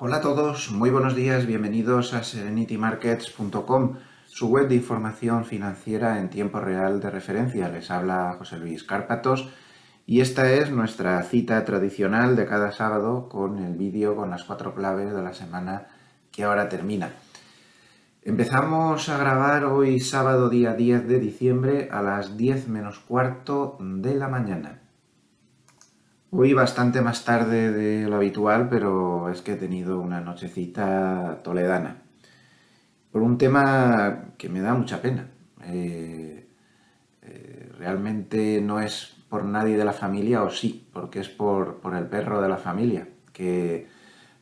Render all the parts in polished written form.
Hola a todos, muy buenos días, bienvenidos a serenitymarkets.com, su web de información financiera en tiempo real de referencia. Les habla José Luis Cárpatos y esta es nuestra cita tradicional de cada sábado con el vídeo con las 4 claves de la semana que ahora termina. Empezamos a grabar hoy sábado día 10 de diciembre a las 10 menos cuarto de la mañana. Hoy bastante más tarde de lo habitual, pero es que he tenido una nochecita toledana. Por un tema que me da mucha pena. Realmente no es por nadie de la familia, o sí, porque es por el perro de la familia, que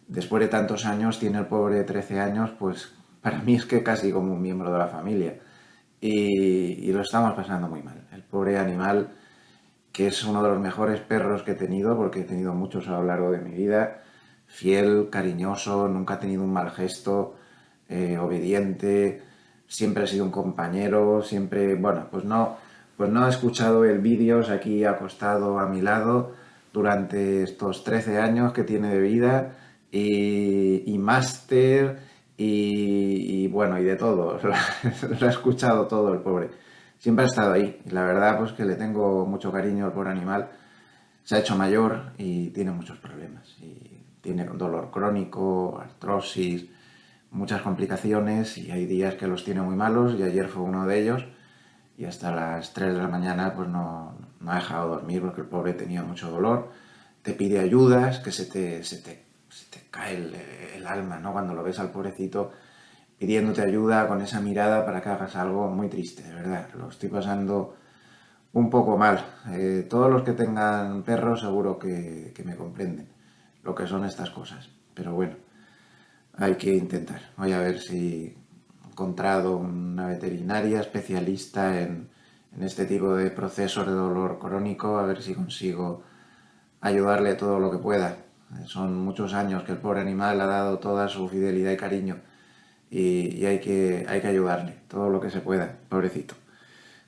después de tantos años, tiene el pobre 13 años, pues para mí es que casi como un miembro de la familia. Y lo estamos pasando muy mal. El pobre animal, que es uno de los mejores perros que he tenido, porque he tenido muchos a lo largo de mi vida, fiel, cariñoso, nunca ha tenido un mal gesto, obediente, siempre ha sido un compañero, siempre, bueno, pues no he escuchado el vídeos aquí acostado a mi lado durante estos 13 años que tiene de vida y máster y bueno, y de todo, lo ha escuchado todo el pobre. Siempre ha estado ahí y la verdad pues que le tengo mucho cariño al pobre animal. Se ha hecho mayor y tiene muchos problemas. Y tiene dolor crónico, artrosis, muchas complicaciones y hay días que los tiene muy malos y ayer fue uno de ellos y hasta las 3 de la mañana pues no ha dejado dormir porque el pobre tenía mucho dolor. Te pide ayudas, que se te cae el alma, ¿no? Cuando lo ves al pobrecito pidiéndote ayuda con esa mirada para que hagas algo muy triste, de verdad. Lo estoy pasando un poco mal. Todos los que tengan perros seguro que me comprenden lo que son estas cosas. Pero bueno, hay que intentar. Voy a ver si he encontrado una veterinaria especialista en este tipo de procesos de dolor crónico, a ver si consigo ayudarle todo lo que pueda. Son muchos años que el pobre animal ha dado toda su fidelidad y cariño y hay que ayudarle todo lo que se pueda, pobrecito.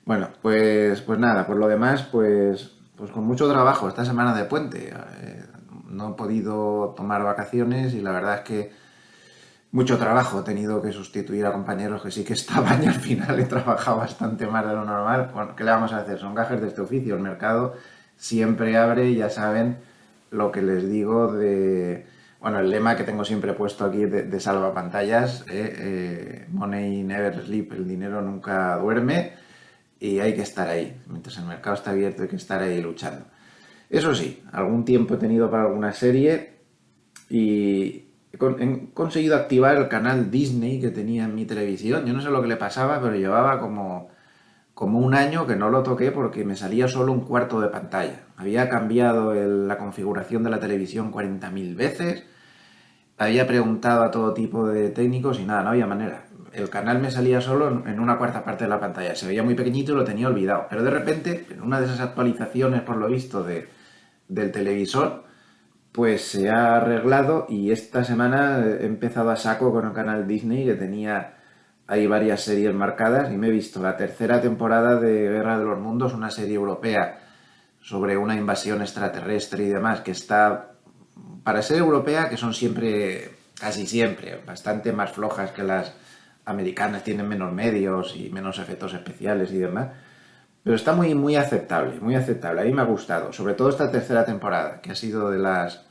Bueno, pues nada, por lo demás, pues con mucho trabajo esta semana de puente. No he podido tomar vacaciones y la verdad es que mucho trabajo. He tenido que sustituir a compañeros que sí que estaban y al final he trabajado bastante más de lo normal. Bueno, ¿qué le vamos a hacer? Son gajes de este oficio. El mercado siempre abre y ya saben lo que les digo de... Bueno, el lema que tengo siempre puesto aquí de salvapantallas, Money never sleep, el dinero nunca duerme y hay que estar ahí. Mientras el mercado está abierto hay que estar ahí luchando. Eso sí, algún tiempo he tenido para alguna serie y he conseguido activar el canal Disney que tenía en mi televisión. Yo no sé lo que le pasaba, pero llevaba como un año que no lo toqué porque me salía solo un cuarto de pantalla. Había cambiado la configuración de la televisión 40.000 veces, había preguntado a todo tipo de técnicos y nada, no había manera. El canal me salía solo en una cuarta parte de la pantalla. Se veía muy pequeñito y lo tenía olvidado. Pero de repente, en una de esas actualizaciones, por lo visto, del televisor, pues se ha arreglado y esta semana he empezado a saco con el canal Disney que tenía ahí varias series marcadas y me he visto la tercera temporada de Guerra de los Mundos, una serie europea sobre una invasión extraterrestre y demás, que está, para ser europea, que son siempre, casi siempre, bastante más flojas que las americanas, tienen menos medios y menos efectos especiales y demás, pero está muy aceptable, muy aceptable. A mí me ha gustado, sobre todo esta tercera temporada, que ha sido de las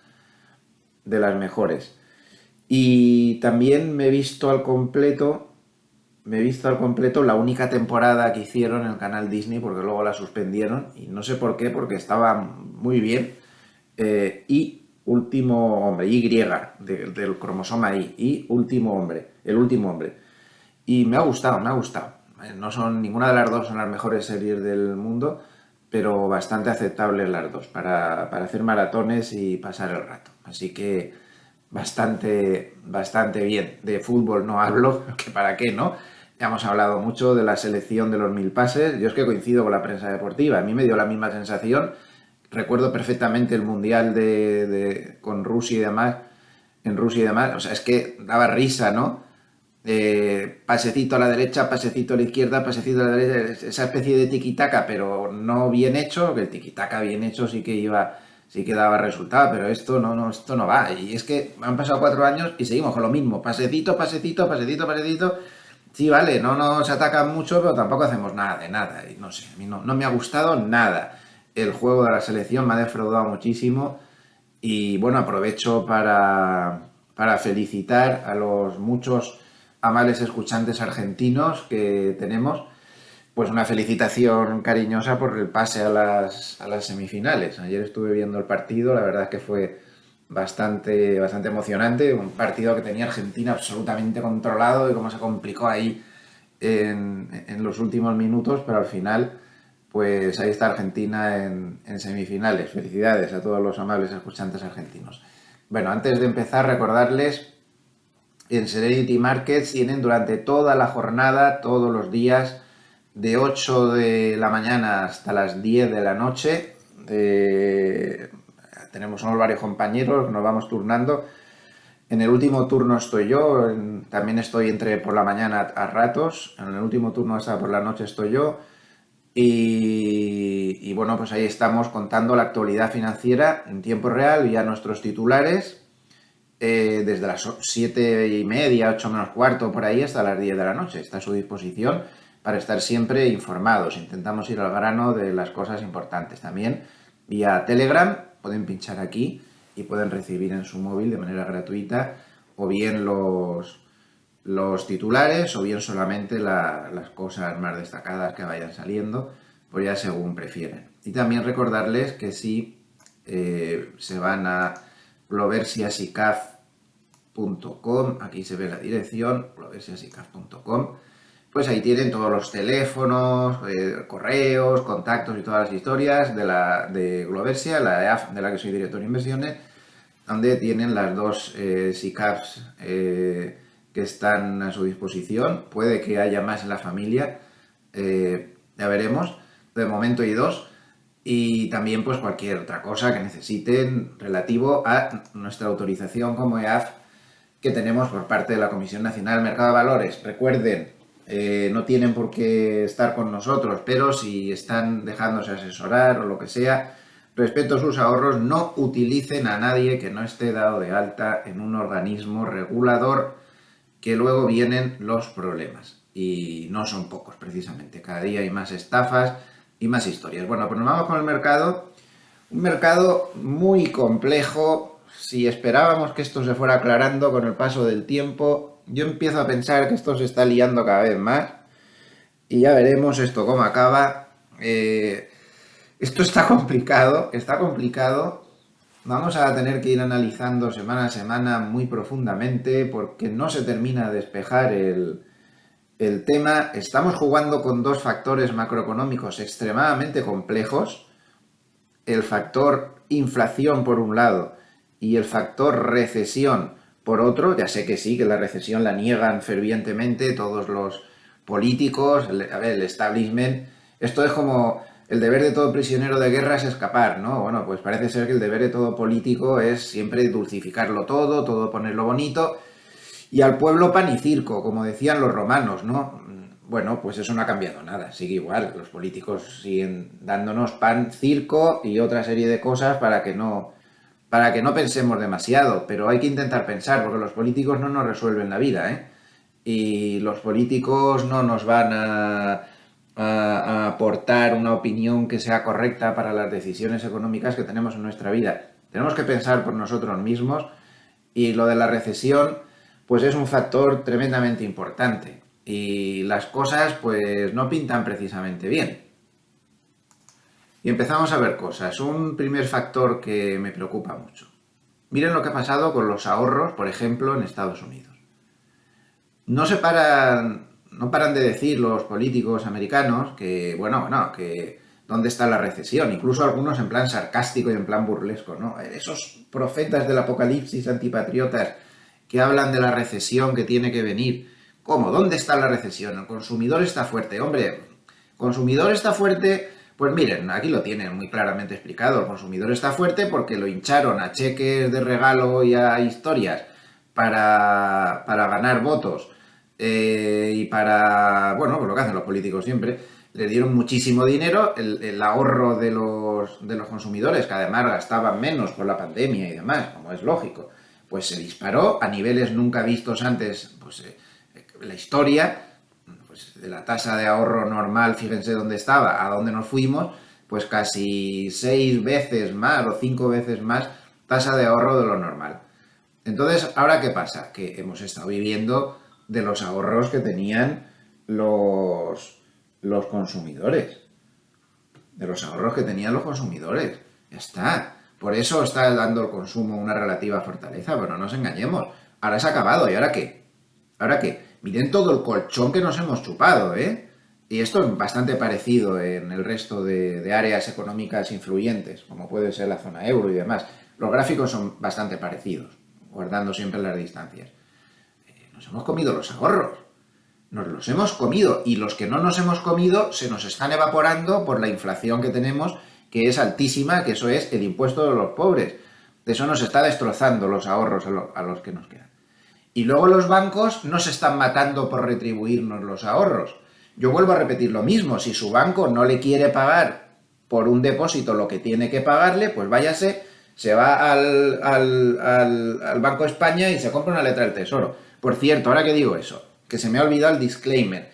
mejores. Y también me he visto al completo la única temporada que hicieron en el canal Disney, porque luego la suspendieron, y no sé por qué, porque estaba muy bien. Y último hombre, del cromosoma y último hombre, el último hombre. Y me ha gustado, me ha gustado. No son, ninguna de las dos son las mejores series del mundo, pero bastante aceptables las dos para hacer maratones y pasar el rato. Así que bastante bien. De fútbol no hablo, que para qué, ¿no? Ya hemos hablado mucho de la selección de los 1000 pases. Yo es que coincido con la prensa deportiva. A mí me dio la misma sensación. Recuerdo perfectamente el mundial con Rusia y demás, en Rusia y demás. O sea, es que daba risa, ¿no? Pasecito a la derecha, pasecito a la izquierda, pasecito a la derecha, esa especie de tiki-taka, pero no bien hecho, que el tiki-taka bien hecho sí que daba resultado, pero esto no va. Y es que han pasado 4 años y seguimos con lo mismo, pasecito, pasecito, pasecito, pasecito. Sí, vale, no nos atacan mucho, pero tampoco hacemos nada de nada. Y no sé, a mí no me ha gustado nada. El juego de la selección me ha defraudado muchísimo. Y bueno, aprovecho para felicitar a los muchos amables escuchantes argentinos que tenemos. Pues una felicitación cariñosa por el pase a las semifinales. Ayer estuve viendo el partido, la verdad es que fue bastante emocionante. Un partido que tenía Argentina absolutamente controlado y cómo se complicó ahí en los últimos minutos, pero al final, pues ahí está Argentina en semifinales. Felicidades a todos los amables escuchantes argentinos. Bueno, antes de empezar, recordarles, en Serenity Markets tienen durante toda la jornada, todos los días, de 8 de la mañana hasta las 10 de la noche. Somos varios compañeros, nos vamos turnando. En el último turno estoy yo, también estoy entre por la mañana a ratos, en el último turno hasta por la noche estoy yo. Y bueno, pues ahí estamos contando la actualidad financiera en tiempo real y a nuestros titulares desde las 7:30, 8 menos cuarto, por ahí, hasta las 10 de la noche. Está a su disposición para estar siempre informados. Intentamos ir al grano de las cosas importantes. También vía Telegram pueden pinchar aquí y pueden recibir en su móvil de manera gratuita o bien los titulares o bien solamente las cosas más destacadas que vayan saliendo, pues ya según prefieran. Y también recordarles que si se van a gloversiasicaf.com, aquí se ve la dirección, gloversiasicaf.com, pues ahí tienen todos los teléfonos, correos, contactos y todas las historias de Gloversia, la EAF de la que soy director de inversiones, donde tienen las dos SICAFs que están a su disposición. Puede que haya más en la familia, ya veremos. De momento hay dos. Y también pues cualquier otra cosa que necesiten relativo a nuestra autorización como EAF que tenemos por parte de la Comisión Nacional del Mercado de Valores. Recuerden, no tienen por qué estar con nosotros, pero si están dejándose asesorar o lo que sea, respecto a sus ahorros, no utilicen a nadie que no esté dado de alta en un organismo regulador, que luego vienen los problemas. Y no son pocos, precisamente. Cada día hay más estafas y más historias. Bueno, pues nos vamos con el mercado. Un mercado muy complejo. Si esperábamos que esto se fuera aclarando con el paso del tiempo, yo empiezo a pensar que esto se está liando cada vez más. Y ya veremos esto cómo acaba. Esto está complicado, está complicado. Vamos a tener que ir analizando semana a semana muy profundamente porque no se termina de despejar el tema. Estamos jugando con dos factores macroeconómicos extremadamente complejos. El factor inflación por un lado y el factor recesión por otro. Ya sé que sí, que la recesión la niegan fervientemente todos los políticos, el establishment. Esto es como el deber de todo prisionero de guerra es escapar, ¿no? Bueno, pues parece ser que el deber de todo político es siempre dulcificarlo todo ponerlo bonito, y al pueblo pan y circo, como decían los romanos, ¿no? Bueno, pues eso no ha cambiado nada, sigue igual. Los políticos siguen dándonos pan, circo y otra serie de cosas para que no pensemos demasiado, pero hay que intentar pensar, porque los políticos no nos resuelven la vida, ¿eh? Y los políticos no nos van a aportar una opinión que sea correcta para las decisiones económicas que tenemos en nuestra vida. Tenemos que pensar por nosotros mismos, y lo de la recesión pues es un factor tremendamente importante y las cosas pues no pintan precisamente bien. Y empezamos a ver cosas. Un primer factor que me preocupa mucho. Miren lo que ha pasado con los ahorros, por ejemplo, en Estados Unidos. No paran de decir los políticos americanos que, que dónde está la recesión, incluso algunos en plan sarcástico y en plan burlesco, ¿no? Esos profetas del apocalipsis antipatriotas que hablan de la recesión que tiene que venir. ¿Cómo? ¿Dónde está la recesión? El consumidor está fuerte. Hombre, consumidor está fuerte, pues miren, aquí lo tienen muy claramente explicado. El consumidor está fuerte porque lo hincharon a cheques de regalo y a historias para ganar votos y para, bueno, pues lo que hacen los políticos siempre. les dieron muchísimo dinero, el ahorro de los consumidores, que además gastaban menos por la pandemia y demás, como es lógico, pues se disparó a niveles nunca vistos antes, pues en la historia, pues de la tasa de ahorro normal, fíjense dónde estaba, a dónde nos fuimos, pues casi 6 veces más o 5 veces más tasa de ahorro de lo normal. Entonces, ¿ahora qué pasa? Que hemos estado viviendo de los ahorros que tenían los consumidores. De los ahorros que tenían los consumidores. Ya está. Por eso está dando el consumo una relativa fortaleza, pero no nos engañemos. Ahora se ha acabado, ¿y ahora qué? ¿Ahora qué? Miren todo el colchón que nos hemos chupado, ¿eh? Y esto es bastante parecido en el resto de áreas económicas influyentes, como puede ser la zona euro y demás. Los gráficos son bastante parecidos, guardando siempre las distancias. Nos hemos comido los ahorros. Nos los hemos comido, y los que no nos hemos comido se nos están evaporando por la inflación que tenemos, que es altísima, que eso es el impuesto de los pobres. Eso nos está destrozando los ahorros a los que nos quedan. Y luego los bancos no se están matando por retribuirnos los ahorros. Yo vuelvo a repetir lo mismo, si su banco no le quiere pagar por un depósito lo que tiene que pagarle, pues váyase, se va al Banco de España y se compra una letra del Tesoro. Por cierto, ahora que digo eso, que se me ha olvidado el disclaimer.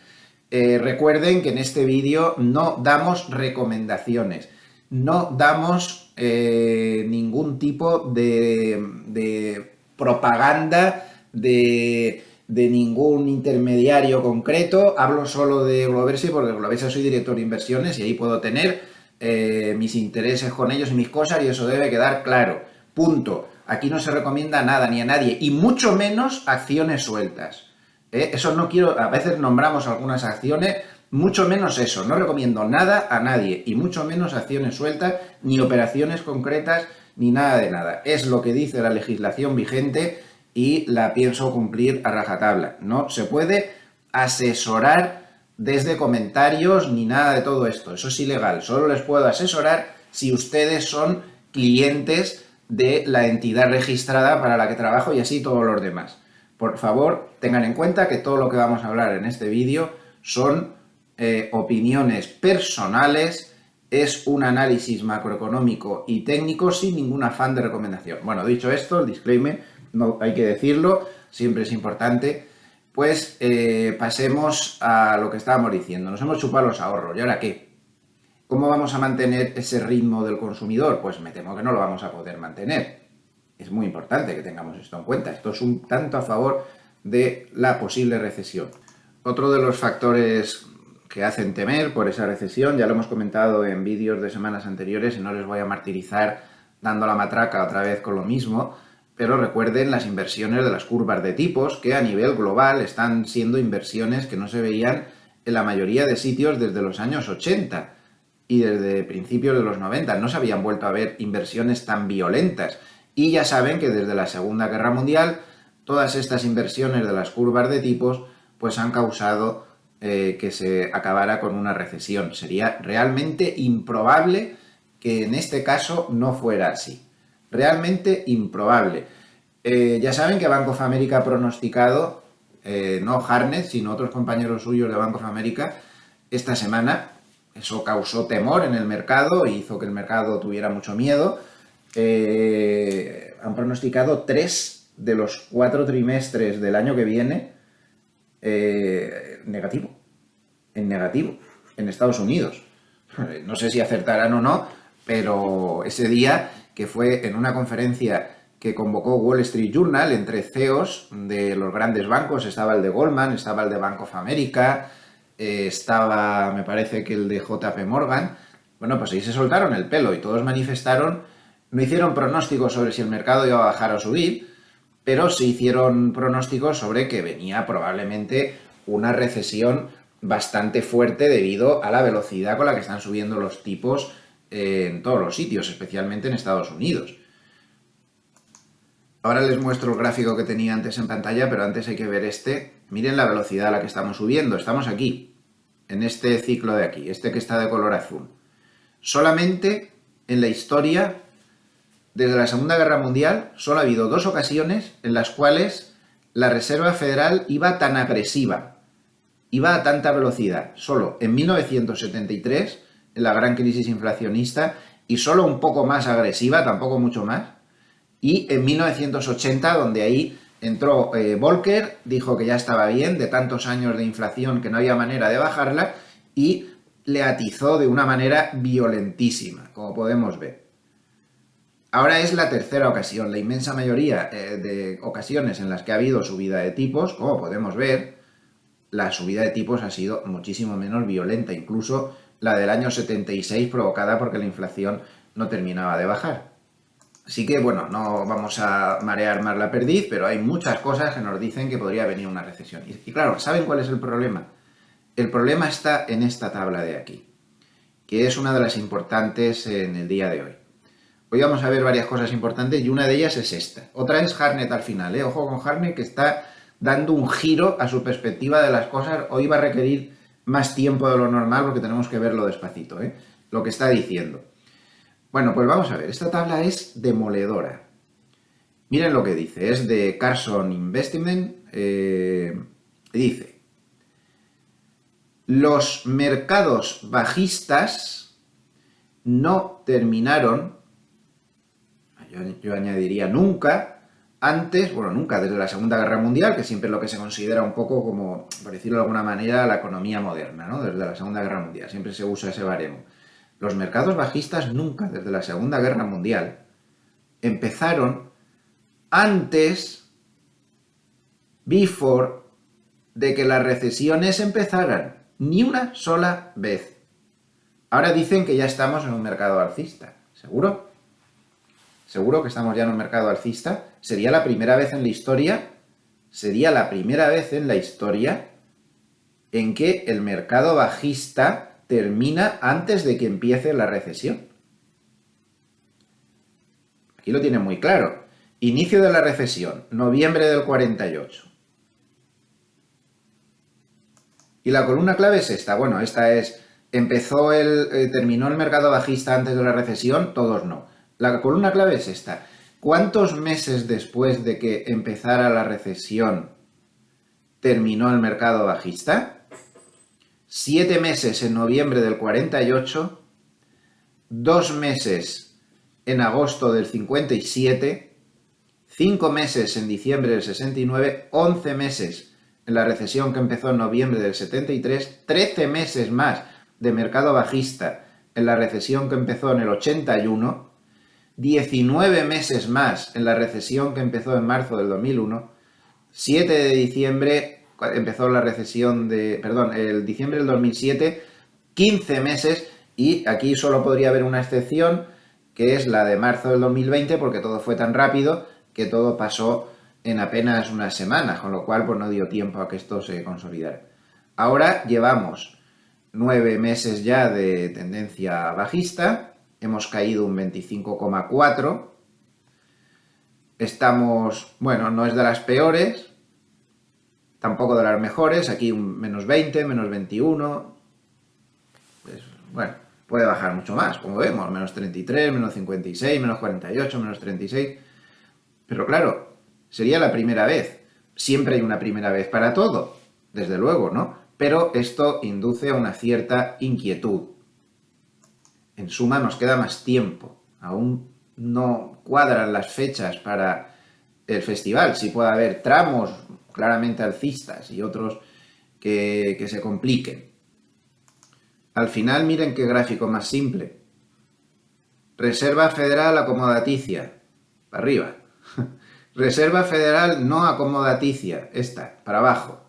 Recuerden que en este vídeo no damos recomendaciones, no damos ningún tipo de propaganda de ningún intermediario concreto. Hablo solo de Gloverse porque Gloverse soy director de inversiones y ahí puedo tener mis intereses con ellos y mis cosas, y eso debe quedar claro. Punto. Aquí no se recomienda nada ni a nadie, y mucho menos acciones sueltas. Eso no quiero, a veces nombramos algunas acciones, mucho menos eso, no recomiendo nada a nadie, y mucho menos acciones sueltas, ni operaciones concretas, ni nada de nada. Es lo que dice la legislación vigente y la pienso cumplir a rajatabla. No se puede asesorar desde comentarios ni nada de todo esto, eso es ilegal. Solo les puedo asesorar si ustedes son clientes de la entidad registrada para la que trabajo, y así todos los demás. Por favor, tengan en cuenta que todo lo que vamos a hablar en este vídeo son opiniones personales, es un análisis macroeconómico y técnico sin ningún afán de recomendación. Bueno, dicho esto, el disclaimer, no hay que decirlo, siempre es importante. Pues pasemos a lo que estábamos diciendo. Nos hemos chupado los ahorros, ¿y ahora qué? ¿Cómo vamos a mantener ese ritmo del consumidor? Pues me temo que no lo vamos a poder mantener. Es muy importante que tengamos esto en cuenta. Esto es un tanto a favor de la posible recesión. Otro de los factores que hacen temer por esa recesión, ya lo hemos comentado en vídeos de semanas anteriores y no les voy a martirizar dando la matraca otra vez con lo mismo, pero recuerden las inversiones de las curvas de tipos, que a nivel global están siendo inversiones que no se veían en la mayoría de sitios desde los años 80 y desde principios de los 90. No se habían vuelto a ver inversiones tan violentas. Y ya saben que desde la Segunda Guerra Mundial todas estas inversiones de las curvas de tipos pues han causado que se acabara con una recesión. Sería realmente improbable que en este caso no fuera así. Realmente improbable. Ya saben que Bank of America ha pronosticado, no Harnett, sino otros compañeros suyos de Bank of America, esta semana. Eso causó temor en el mercado e hizo que el mercado tuviera mucho miedo. Han pronosticado 3 de los 4 trimestres del año que viene negativo, en Estados Unidos. No sé si acertarán o no, pero ese día, que fue en una conferencia que convocó Wall Street Journal entre CEOs de los grandes bancos, estaba el de Goldman, estaba el de Bank of America, estaba, me parece que el de JP Morgan. Bueno, pues ahí se soltaron el pelo y todos manifestaron, no hicieron pronósticos sobre si el mercado iba a bajar o subir, pero sí hicieron pronósticos sobre que venía probablemente una recesión bastante fuerte debido a la velocidad con la que están subiendo los tipos en todos los sitios, especialmente en Estados Unidos. Ahora les muestro el gráfico que tenía antes en pantalla, pero antes hay que ver este. Miren la velocidad a la que estamos subiendo. Estamos aquí, en este ciclo de aquí, este que está de color azul. Solamente en la historia, desde la Segunda Guerra Mundial, solo ha habido 2 ocasiones en las cuales la Reserva Federal iba tan agresiva. iba a tanta velocidad solo en 1973, en la gran crisis inflacionista, y solo un poco más agresiva, tampoco mucho más, y en 1980, donde ahí entró Volcker, dijo que ya estaba bien, de tantos años de inflación que no había manera de bajarla, y le atizó de una manera violentísima, como podemos ver. Ahora es la tercera ocasión, la inmensa mayoría de ocasiones en las que ha habido subida de tipos, como podemos ver, la subida de tipos ha sido muchísimo menos violenta, incluso la del año 76 provocada porque la inflación no terminaba de bajar. Así que, bueno, no vamos a marear más la perdiz, pero hay muchas cosas que nos dicen que podría venir una recesión. Y claro, ¿saben cuál es el problema? El problema está en esta tabla de aquí, que es una de las importantes en el día de hoy. Hoy vamos a ver varias cosas importantes y una de ellas es esta. Otra es Hartnett al final, ¿eh? Ojo con Hartnett, que está dando un giro a su perspectiva de las cosas. Hoy va a requerir más tiempo de lo normal porque tenemos que verlo despacito, ¿eh? Lo que está diciendo. Bueno, pues vamos a ver. Esta tabla es demoledora. Miren lo que dice. Es de Carson Investment. Dice: los mercados bajistas no terminaron, yo añadiría nunca, antes, bueno, nunca desde la Segunda Guerra Mundial, que siempre es lo que se considera un poco como, por decirlo de alguna manera, la economía moderna, ¿no? Desde la Segunda Guerra Mundial, siempre se usa ese baremo. Los mercados bajistas nunca, desde la Segunda Guerra Mundial, empezaron antes, before, de que las recesiones empezaran, ni una sola vez. Ahora dicen que ya estamos en un mercado alcista, ¿seguro? ¿Seguro que estamos ya en un mercado alcista? Sería la primera vez en la historia en que el mercado bajista termina antes de que empiece la recesión. Aquí lo tienen muy claro. Inicio de la recesión, noviembre del 48. Y la columna clave es esta. Bueno, esta es, terminó el mercado bajista antes de la recesión, todos no. La columna clave es esta. ¿Cuántos meses después de que empezara la recesión terminó el mercado bajista? 7 meses en noviembre del 48, 2 meses en agosto del 57, 5 meses en diciembre del 69, 11 meses en la recesión que empezó en noviembre del 73, 13 meses más de mercado bajista en la recesión que empezó en el 81, 19 meses más en la recesión que empezó en marzo del 2001, 7 de diciembre empezó la recesión el diciembre del 2007, 15 meses, y aquí solo podría haber una excepción, que es la de marzo del 2020, porque todo fue tan rápido que todo pasó en apenas unas semanas, con lo cual pues no dio tiempo a que esto se consolidara. Ahora llevamos 9 meses ya de tendencia bajista, hemos caído un 25,4%, estamos, bueno, no es de las peores, tampoco de las mejores, aquí un menos 20, menos 21, pues, bueno, puede bajar mucho más, como vemos, menos 33, menos 56, menos 48, menos 36, pero claro, sería la primera vez. Siempre hay una primera vez para todo, desde luego, ¿no? Pero esto induce a una cierta inquietud. En suma, nos queda más tiempo. Aún no cuadran las fechas para el festival. Sí puede haber tramos claramente alcistas y otros que se compliquen. Al final, miren qué gráfico más simple. Reserva Federal acomodaticia, para arriba. Reserva Federal no acomodaticia, esta, para abajo.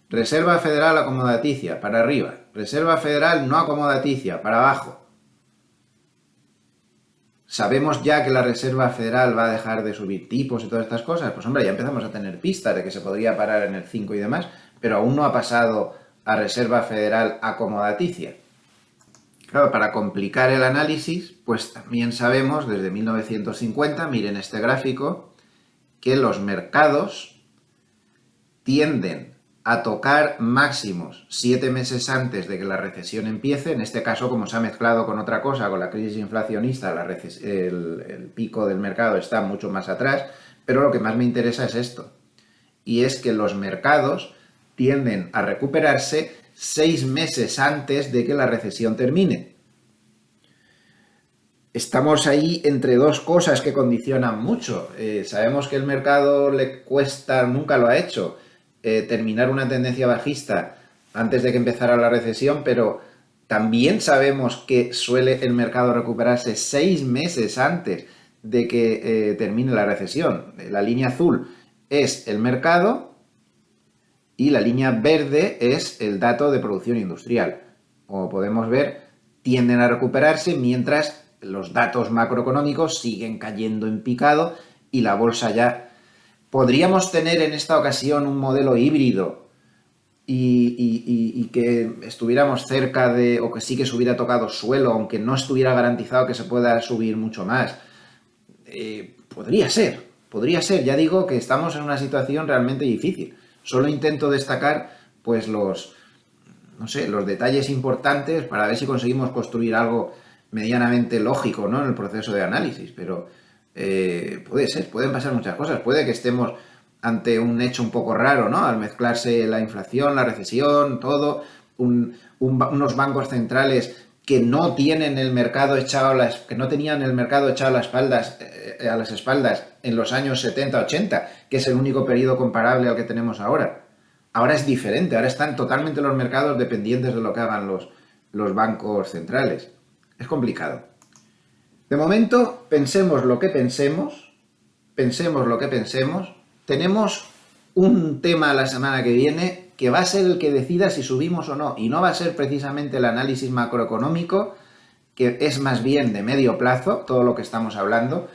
Reserva Federal acomodaticia, para arriba. Reserva Federal no acomodaticia, para abajo. ¿Sabemos ya que la Reserva Federal va a dejar de subir tipos y todas estas cosas? Pues hombre, ya empezamos a tener pistas de que se podría parar en el 5 y demás, pero aún no ha pasado a Reserva Federal acomodaticia. Claro, para complicar el análisis, pues también sabemos desde 1950, miren este gráfico, que los mercados tienden a tocar máximos 7 meses antes de que la recesión empiece. En este caso, como se ha mezclado con otra cosa, con la crisis inflacionista, el pico del mercado está mucho más atrás, pero lo que más me interesa es esto, y es que los mercados tienden a recuperarse 6 meses antes de que la recesión termine. Estamos ahí entre dos cosas que condicionan mucho. Sabemos que el mercado le cuesta, nunca lo ha hecho, terminar una tendencia bajista antes de que empezara la recesión, pero también sabemos que suele el mercado recuperarse 6 meses antes de que termine la recesión. La línea azul es el mercado y la línea verde es el dato de producción industrial. Como podemos ver, tienden a recuperarse mientras los datos macroeconómicos siguen cayendo en picado y la bolsa ya. Podríamos tener en esta ocasión un modelo híbrido y que estuviéramos cerca de, o que sí que se hubiera tocado suelo, aunque no estuviera garantizado que se pueda subir mucho más. Podría ser. Ya digo que estamos en una situación realmente difícil. Solo intento destacar pues los detalles importantes para ver si conseguimos construir algo medianamente lógico, ¿no?, en el proceso de análisis, pero pueden pasar muchas cosas. Puede que estemos ante un hecho un poco raro, ¿no?, al mezclarse la inflación, la recesión, todo, unos bancos centrales que no tienen el mercado echado que no tenían el mercado echado a las espaldas en los años 70-80, que es el único periodo comparable al que tenemos ahora. Ahora es diferente, ahora están totalmente los mercados dependientes de lo que hagan los bancos centrales. Es complicado. De momento, pensemos lo que pensemos, tenemos un tema la semana que viene que va a ser el que decida si subimos o no, y no va a ser precisamente el análisis macroeconómico, que es más bien de medio plazo, todo lo que estamos hablando,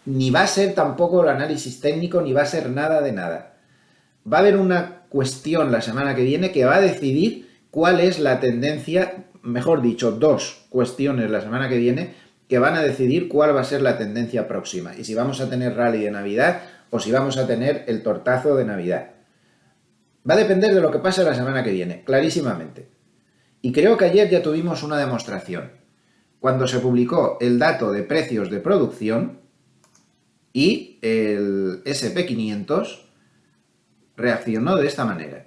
ni va a ser tampoco el análisis técnico, ni va a ser nada de nada. Va a haber una cuestión la semana que viene que va a decidir cuál es la tendencia, mejor dicho, dos cuestiones la semana que viene que van a decidir cuál va a ser la tendencia próxima, y si vamos a tener rally de Navidad o si vamos a tener el tortazo de Navidad. Va a depender de lo que pase la semana que viene, clarísimamente. Y creo que ayer ya tuvimos una demostración, cuando se publicó el dato de precios de producción y el S&P 500 reaccionó de esta manera.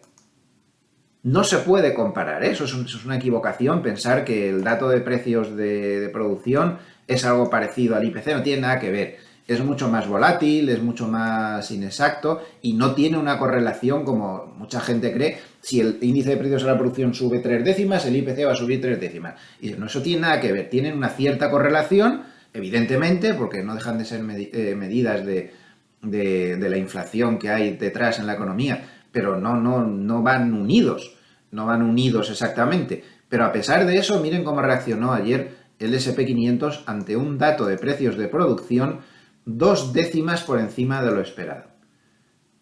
No se puede comparar, ¿eh? Eso es una equivocación pensar que el dato de precios de producción es algo parecido al IPC, no tiene nada que ver. Es mucho más volátil, es mucho más inexacto y no tiene una correlación como mucha gente cree. Si el índice de precios a la producción sube 3 décimas, el IPC va a subir 3 décimas. Y no, eso tiene nada que ver. Tienen una cierta correlación, evidentemente, porque no dejan de ser medidas de la inflación que hay detrás en la economía, pero no van unidos. No van unidos exactamente. Pero a pesar de eso, miren cómo reaccionó ayer el S&P 500 ante un dato de precios de producción 2 décimas por encima de lo esperado.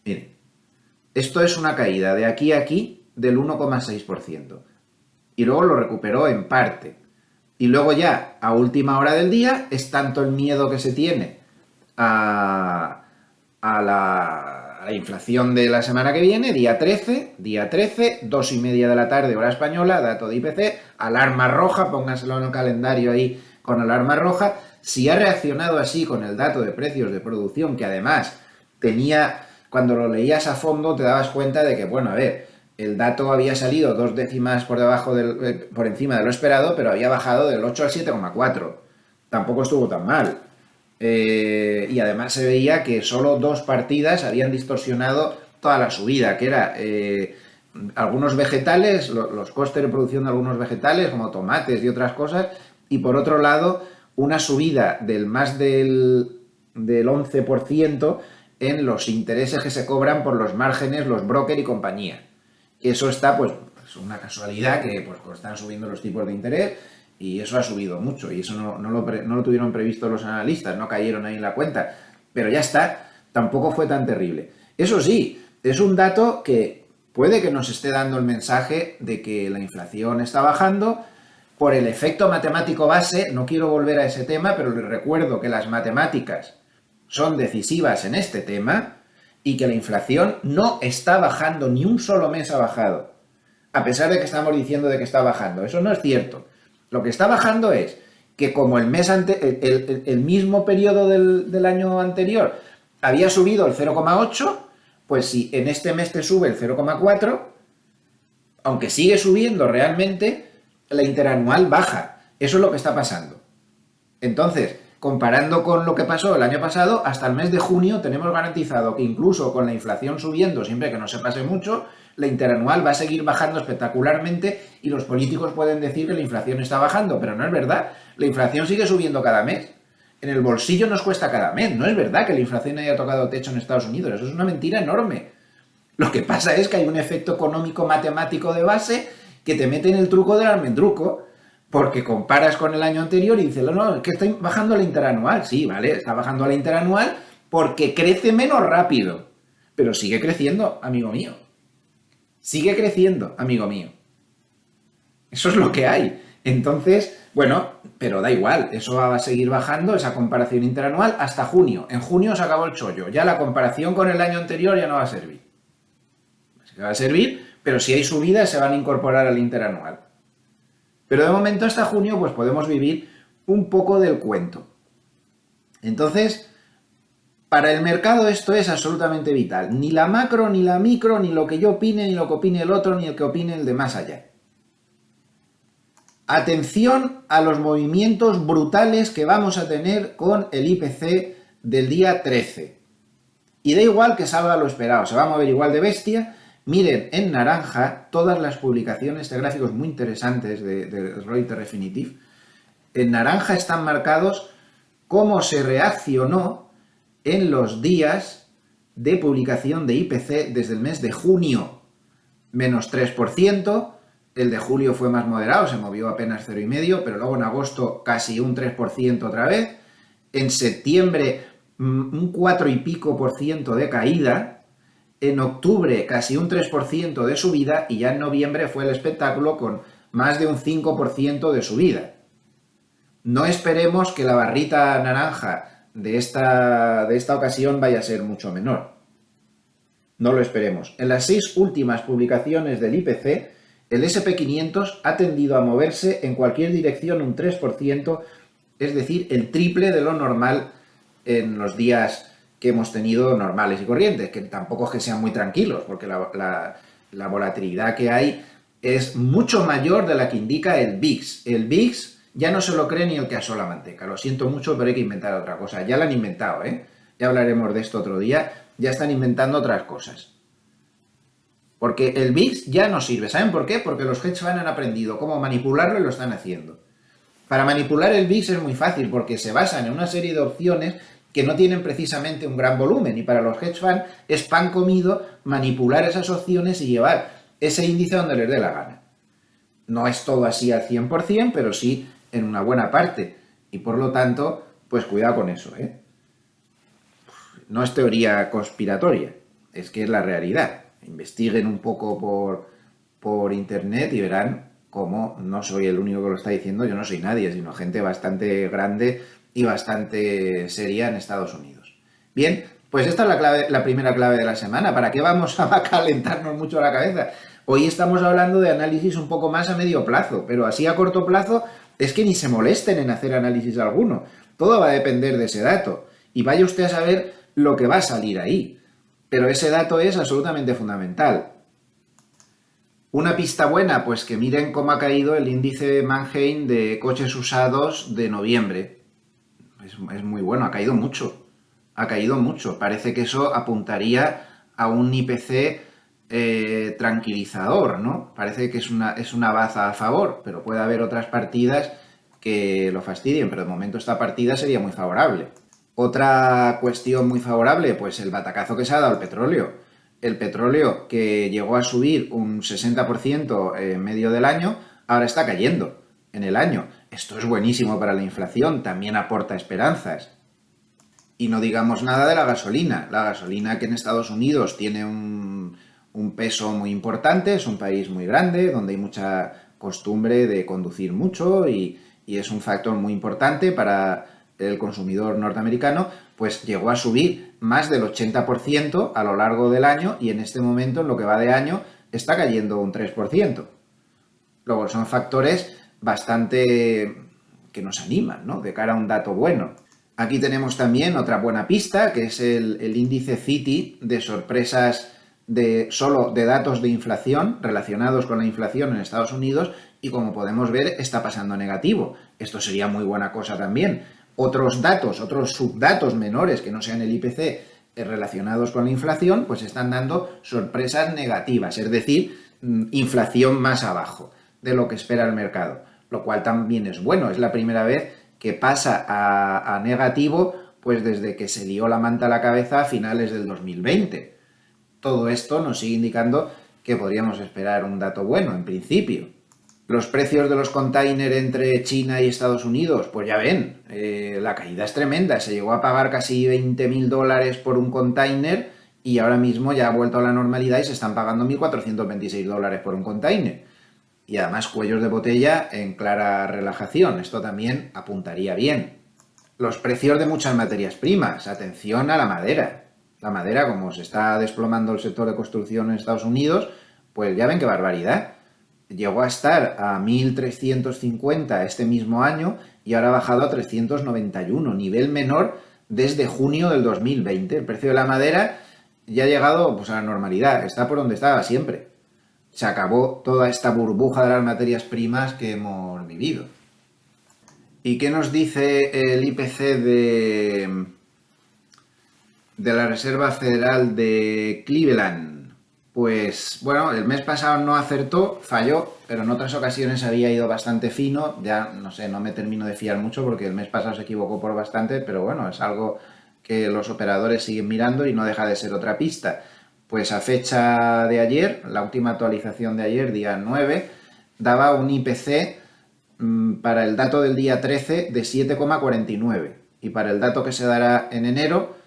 Miren, esto es una caída de aquí a aquí del 1,6%. Y luego lo recuperó en parte. Y luego ya, a última hora del día, es tanto el miedo que se tiene a la inflación de la semana que viene, día 13, 2:30 de la tarde, hora española, dato de IPC, alarma roja, pónganselo en el calendario ahí con alarma roja. Si ha reaccionado así con el dato de precios de producción, que además cuando lo leías a fondo te dabas cuenta de que, bueno, a ver, el dato había salido 2 décimas por encima de lo esperado, pero había bajado del 8 al 7,4. Tampoco estuvo tan mal. Y además se veía que solo 2 partidas habían distorsionado toda la subida, que era algunos vegetales, los costes de producción de algunos vegetales, como tomates y otras cosas, y por otro lado, una subida del más del 11% en los intereses que se cobran por los márgenes, los brokers y compañía. Eso está, pues, es una casualidad que pues están subiendo los tipos de interés y eso ha subido mucho y eso no lo tuvieron previsto los analistas, no cayeron ahí en la cuenta, pero ya está, tampoco fue tan terrible. Eso sí, es un dato que puede que nos esté dando el mensaje de que la inflación está bajando por el efecto matemático base. No quiero volver a ese tema, pero les recuerdo que las matemáticas son decisivas en este tema y que la inflación no está bajando, ni un solo mes ha bajado, a pesar de que estamos diciendo de que está bajando. Eso no es cierto. Lo que está bajando es que como el mismo periodo del año anterior había subido el 0,8, pues si en este mes te sube el 0,4, aunque sigue subiendo realmente, la interanual baja. Eso es lo que está pasando. Entonces, comparando con lo que pasó el año pasado, hasta el mes de junio tenemos garantizado que incluso con la inflación subiendo, siempre que no se pase mucho, la interanual va a seguir bajando espectacularmente y los políticos pueden decir que la inflación está bajando, pero no es verdad. La inflación sigue subiendo cada mes. En el bolsillo nos cuesta cada mes. No es verdad que la inflación haya tocado techo en Estados Unidos. Eso es una mentira enorme. Lo que pasa es que hay un efecto económico matemático de base que te mete en el truco del almendruco, porque comparas con el año anterior y dices, no, es que está bajando la interanual. Sí, vale, está bajando la interanual porque crece menos rápido, pero sigue creciendo, amigo mío. Sigue creciendo, amigo mío. Eso es lo que hay. Entonces, bueno, pero da igual, eso va a seguir bajando, esa comparación interanual, hasta junio. En junio se acabó el chollo. Ya la comparación con el año anterior ya no va a servir. Va a servir, pero si hay subidas se van a incorporar al interanual. Pero de momento hasta junio pues podemos vivir un poco del cuento. Entonces, para el mercado esto es absolutamente vital. Ni la macro, ni la micro, ni lo que yo opine, ni lo que opine el otro, ni el que opine el de más allá. Atención a los movimientos brutales que vamos a tener con el IPC del día 13. Y da igual que salga lo esperado, se va a mover igual de bestia. Miren en naranja todas las publicaciones de gráficos muy interesantes de Reuters Refinitiv. En naranja están marcados cómo se reaccionó en los días de publicación de IPC desde el mes de junio. Menos 3%, el de julio fue más moderado, se movió apenas 0,5%, pero luego en agosto casi un 3% otra vez. En septiembre un 4 y pico por ciento de caída. En octubre casi un 3% de subida y ya en noviembre fue el espectáculo con más de un 5% de subida. No esperemos que la barrita naranja de esta ocasión vaya a ser mucho menor. No lo esperemos. En las 6 últimas publicaciones del IPC, el SP500 ha tendido a moverse en cualquier dirección un 3%, es decir, el triple de lo normal en los días que hemos tenido normales y corrientes, que tampoco es que sean muy tranquilos, porque la volatilidad que hay es mucho mayor de la que indica el VIX. El VIX ya no se lo cree ni el que asó la manteca. Lo siento mucho, pero hay que inventar otra cosa. Ya la han inventado, ¿eh? Ya hablaremos de esto otro día. Ya están inventando otras cosas. Porque el VIX ya no sirve. ¿Saben por qué? Porque los hedge funds han aprendido cómo manipularlo y lo están haciendo. Para manipular el VIX es muy fácil, porque se basan en una serie de opciones que no tienen precisamente un gran volumen, y para los hedge funds es pan comido manipular esas opciones y llevar ese índice donde les dé la gana. No es todo así al 100%, pero sí en una buena parte, y por lo tanto, pues cuidado con eso, ¿eh? No es teoría conspiratoria, es que es la realidad. Investiguen un poco por internet y verán cómo no soy el único que lo está diciendo, yo no soy nadie, sino gente bastante grande y bastante seria en Estados Unidos. Bien, pues esta es la primera clave de la semana. ¿Para qué vamos a calentarnos mucho la cabeza? Hoy estamos hablando de análisis un poco más a medio plazo, pero así a corto plazo es que ni se molesten en hacer análisis alguno. Todo va a depender de ese dato. Y vaya usted a saber lo que va a salir ahí. Pero ese dato es absolutamente fundamental. Una pista buena, pues que miren cómo ha caído el índice Manheim de coches usados de noviembre. Es muy bueno, ha caído mucho. Ha caído mucho. Parece que eso apuntaría a un IPC tranquilizador, ¿no? Parece que es una baza a favor, pero puede haber otras partidas que lo fastidien, pero de momento esta partida sería muy favorable. Otra cuestión muy favorable, pues el batacazo que se ha dado al petróleo. El petróleo, que llegó a subir un 60% en medio del año, ahora está cayendo en el año. Esto es buenísimo para la inflación, también aporta esperanzas. Y no digamos nada de la gasolina. La gasolina, que en Estados Unidos tiene un peso muy importante, es un país muy grande, donde hay mucha costumbre de conducir mucho y es un factor muy importante para el consumidor norteamericano, pues llegó a subir más del 80% a lo largo del año, y en este momento, en lo que va de año, está cayendo un 3%. Luego son factores bastante que nos animan, ¿no?, de cara a un dato bueno. Aquí tenemos también otra buena pista, que es el índice Citi de sorpresas solo de datos de inflación relacionados con la inflación en Estados Unidos y como podemos ver está pasando negativo. Esto sería muy buena cosa también. Otros datos, otros subdatos menores que no sean el IPC relacionados con la inflación, pues están dando sorpresas negativas, es decir, inflación más abajo de lo que espera el mercado, lo cual también es bueno. Es la primera vez que pasa a negativo pues desde que se lió la manta a la cabeza a finales del 2020. Todo esto nos sigue indicando que podríamos esperar un dato bueno en principio. Los precios de los containers entre China y Estados Unidos, pues ya ven, la caída es tremenda. Se llegó a pagar casi $20.000 por un container y ahora mismo ya ha vuelto a la normalidad y se están pagando $1.426 por un container. Y además cuellos de botella en clara relajación. Esto también apuntaría bien. Los precios de muchas materias primas. Atención a la madera. La madera, como se está desplomando el sector de construcción en Estados Unidos, pues ya ven qué barbaridad. Llegó a estar a 1.350 este mismo año y ahora ha bajado a 391, nivel menor desde junio del 2020. El precio de la madera ya ha llegado pues, a la normalidad, está por donde estaba siempre. Se acabó toda esta burbuja de las materias primas que hemos vivido. ¿Y qué nos dice el IPC de la Reserva Federal de Cleveland? Pues bueno, el mes pasado no acertó, falló, pero en otras ocasiones había ido bastante fino. Ya no sé, no me termino de fiar mucho porque el mes pasado se equivocó por bastante, pero bueno, es algo que los operadores siguen mirando y no deja de ser otra pista. Pues a fecha de ayer, la última actualización de ayer, día 9, daba un IPC para el dato del día 13 de 7,49 y para el dato que se dará en enero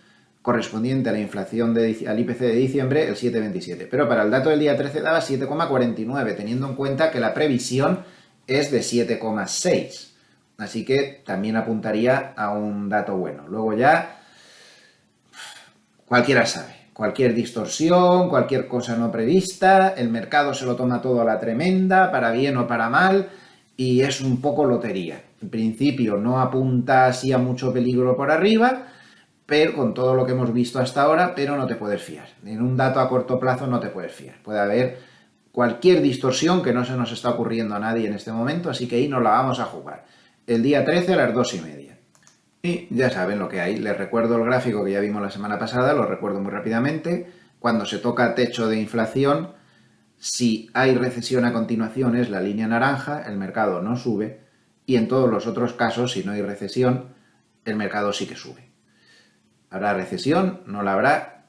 correspondiente a la inflación al IPC de diciembre, el 7,27. Pero para el dato del día 13 daba 7,49, teniendo en cuenta que la previsión es de 7,6. Así que también apuntaría a un dato bueno. Luego ya, cualquiera sabe. Cualquier distorsión, cualquier cosa no prevista, el mercado se lo toma todo a la tremenda, para bien o para mal, y es un poco lotería. En principio no apunta así a mucho peligro por arriba, pero con todo lo que hemos visto hasta ahora, pero no te puedes fiar. En un dato a corto plazo no te puedes fiar. Puede haber cualquier distorsión que no se nos está ocurriendo a nadie en este momento, así que ahí nos la vamos a jugar. El día 13 a las 2:30. Y ya saben lo que hay. Les recuerdo el gráfico que ya vimos la semana pasada, lo recuerdo muy rápidamente. Cuando se toca techo de inflación, si hay recesión a continuación es la línea naranja, el mercado no sube, y en todos los otros casos, si no hay recesión, el mercado sí que sube. ¿Habrá recesión? ¿No la habrá?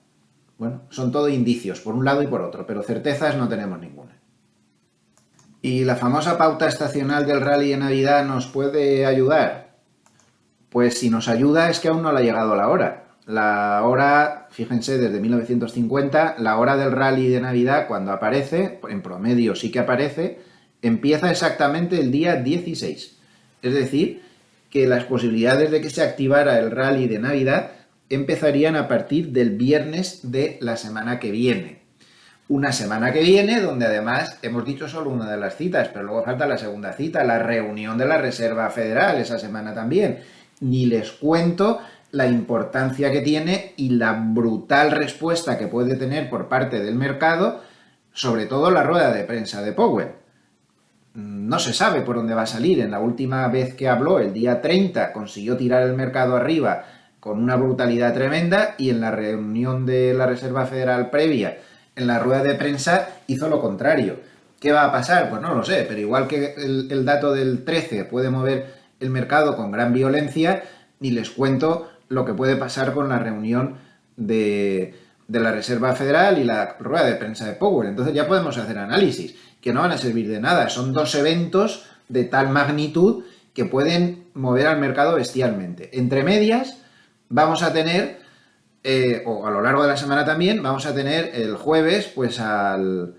Bueno, son todo indicios, por un lado y por otro, pero certezas no tenemos ninguna. ¿Y la famosa pauta estacional del rally de Navidad nos puede ayudar? Pues si nos ayuda es que aún no le ha llegado la hora. La hora, fíjense, desde 1950, la hora del rally de Navidad, cuando aparece, en promedio sí que aparece, empieza exactamente el día 16. Es decir, que las posibilidades de que se activara el rally de Navidad empezarían a partir del viernes de la semana que viene. Una semana que viene donde además hemos dicho solo una de las citas, pero luego falta la segunda cita, la reunión de la Reserva Federal esa semana también. Ni les cuento la importancia que tiene y la brutal respuesta que puede tener por parte del mercado, sobre todo la rueda de prensa de Powell. No se sabe por dónde va a salir. En la última vez que habló, el día 30, consiguió tirar el mercado arriba con una brutalidad tremenda y en la reunión de la Reserva Federal previa, en la rueda de prensa, hizo lo contrario. ¿Qué va a pasar? Pues no lo sé, pero igual que el dato del 13 puede mover el mercado con gran violencia, ni les cuento lo que puede pasar con la reunión de la Reserva Federal y la rueda de prensa de Powell. Entonces ya podemos hacer análisis que no van a servir de nada. Son dos eventos de tal magnitud que pueden mover al mercado bestialmente. Entre medias vamos a tener, o a lo largo de la semana también, vamos a tener el jueves pues al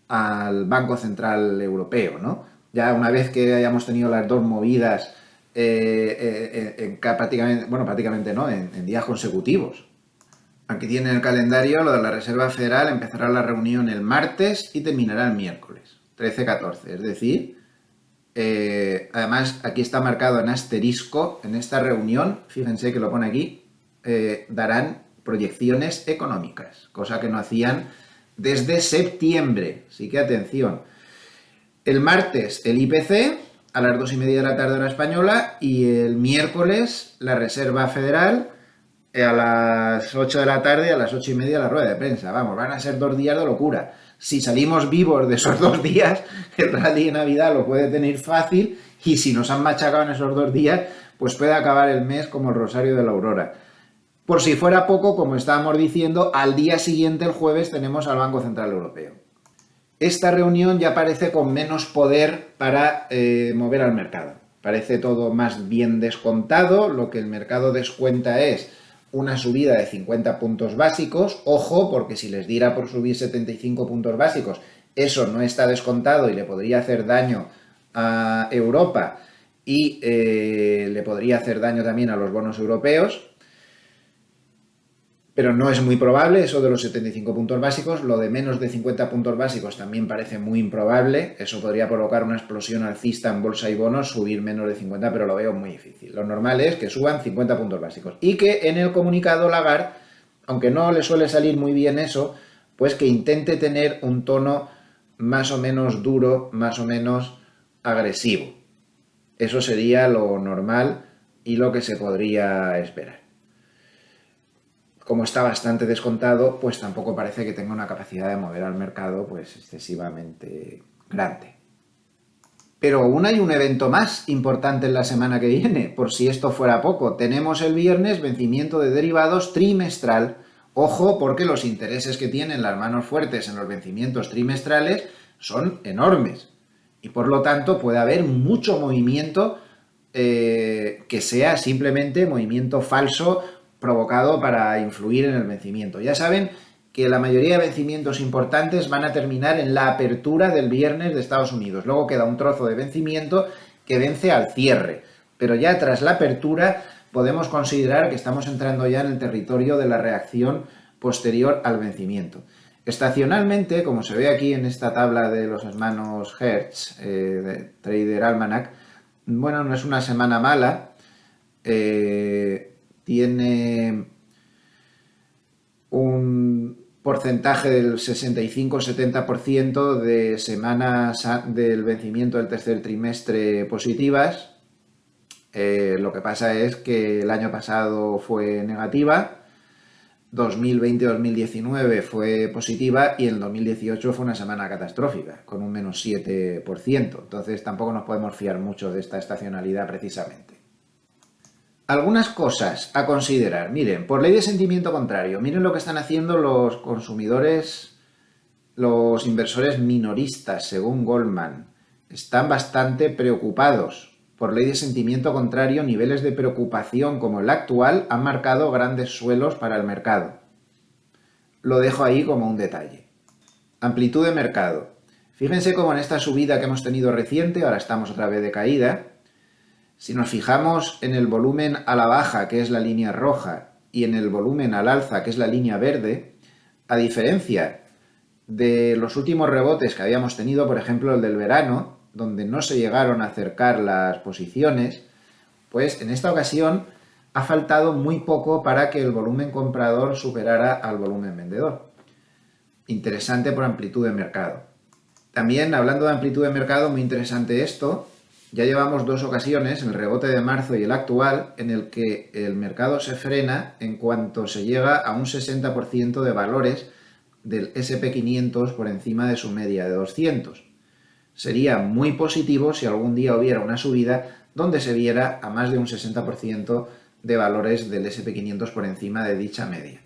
Banco Central Europeo, ¿no? Ya una vez que hayamos tenido las dos movidas prácticamente no, en días consecutivos. Aquí tienen el calendario, lo de la Reserva Federal, empezará la reunión el martes y terminará el miércoles, 13-14, es decir, además aquí está marcado en asterisco, en esta reunión, fíjense que lo pone aquí, darán proyecciones económicas, cosa que no hacían desde septiembre. Así que atención. El martes el IPC a las 2:30 de la tarde hora española y el miércoles la Reserva Federal a las 8 de la tarde y a las 8:30 la rueda de prensa. Vamos, van a ser 2 días de locura. Si salimos vivos de esos 2 días, el rally de Navidad lo puede tener fácil, y si nos han machacado en esos 2 días, pues puede acabar el mes como el Rosario de la Aurora. Por si fuera poco, como estábamos diciendo, al día siguiente, el jueves, tenemos al Banco Central Europeo. Esta reunión ya parece con menos poder para mover al mercado. Parece todo más bien descontado. Lo que el mercado descuenta es una subida de 50 puntos básicos. Ojo, porque si les diera por subir 75 puntos básicos, eso no está descontado y le podría hacer daño a Europa y le podría hacer daño también a los bonos europeos. Pero no es muy probable eso de los 75 puntos básicos. Lo de menos de 50 puntos básicos también parece muy improbable. Eso podría provocar una explosión alcista en bolsa y bonos, subir menos de 50, pero lo veo muy difícil. Lo normal es que suban 50 puntos básicos. Y que en el comunicado Lagarde, aunque no le suele salir muy bien eso, pues que intente tener un tono más o menos duro, más o menos agresivo. Eso sería lo normal y lo que se podría esperar. Como está bastante descontado, pues tampoco parece que tenga una capacidad de mover al mercado pues excesivamente grande. Pero aún hay un evento más importante en la semana que viene, por si esto fuera poco. Tenemos el viernes vencimiento de derivados trimestral. Ojo, porque los intereses que tienen las manos fuertes en los vencimientos trimestrales son enormes. Y por lo tanto puede haber mucho movimiento que sea simplemente movimiento falso provocado para influir en el vencimiento. Ya saben que la mayoría de vencimientos importantes van a terminar en la apertura del viernes de Estados Unidos. Luego queda un trozo de vencimiento que vence al cierre. Pero ya tras la apertura podemos considerar que estamos entrando ya en el territorio de la reacción posterior al vencimiento. Estacionalmente, como se ve aquí en esta tabla de los hermanos Hertz, de Trader Almanac, bueno, no es una semana mala. Tiene un porcentaje del 65-70% de semanas del vencimiento del tercer trimestre positivas. Lo que pasa es que el año pasado fue negativa, 2020-2019 fue positiva y el 2018 fue una semana catastrófica, con un menos 7%. Entonces tampoco nos podemos fiar mucho de esta estacionalidad precisamente. Algunas cosas a considerar. Miren, por ley de sentimiento contrario, miren lo que están haciendo los consumidores, los inversores minoristas, según Goldman. Están bastante preocupados. Por ley de sentimiento contrario, niveles de preocupación como el actual han marcado grandes suelos para el mercado. Lo dejo ahí como un detalle. Amplitud de mercado. Fíjense cómo en esta subida que hemos tenido reciente, ahora estamos otra vez de caída. Si nos fijamos en el volumen a la baja, que es la línea roja, y en el volumen al alza, que es la línea verde, a diferencia de los últimos rebotes que habíamos tenido, por ejemplo el del verano, donde no se llegaron a acercar las posiciones, pues en esta ocasión ha faltado muy poco para que el volumen comprador superara al volumen vendedor. Interesante por amplitud de mercado. También, hablando de amplitud de mercado, muy interesante esto. Ya llevamos 2 ocasiones, el rebote de marzo y el actual, en el que el mercado se frena en cuanto se llega a un 60% de valores del S&P 500 por encima de su media de 200. Sería muy positivo si algún día hubiera una subida donde se viera a más de un 60% de valores del S&P 500 por encima de dicha media.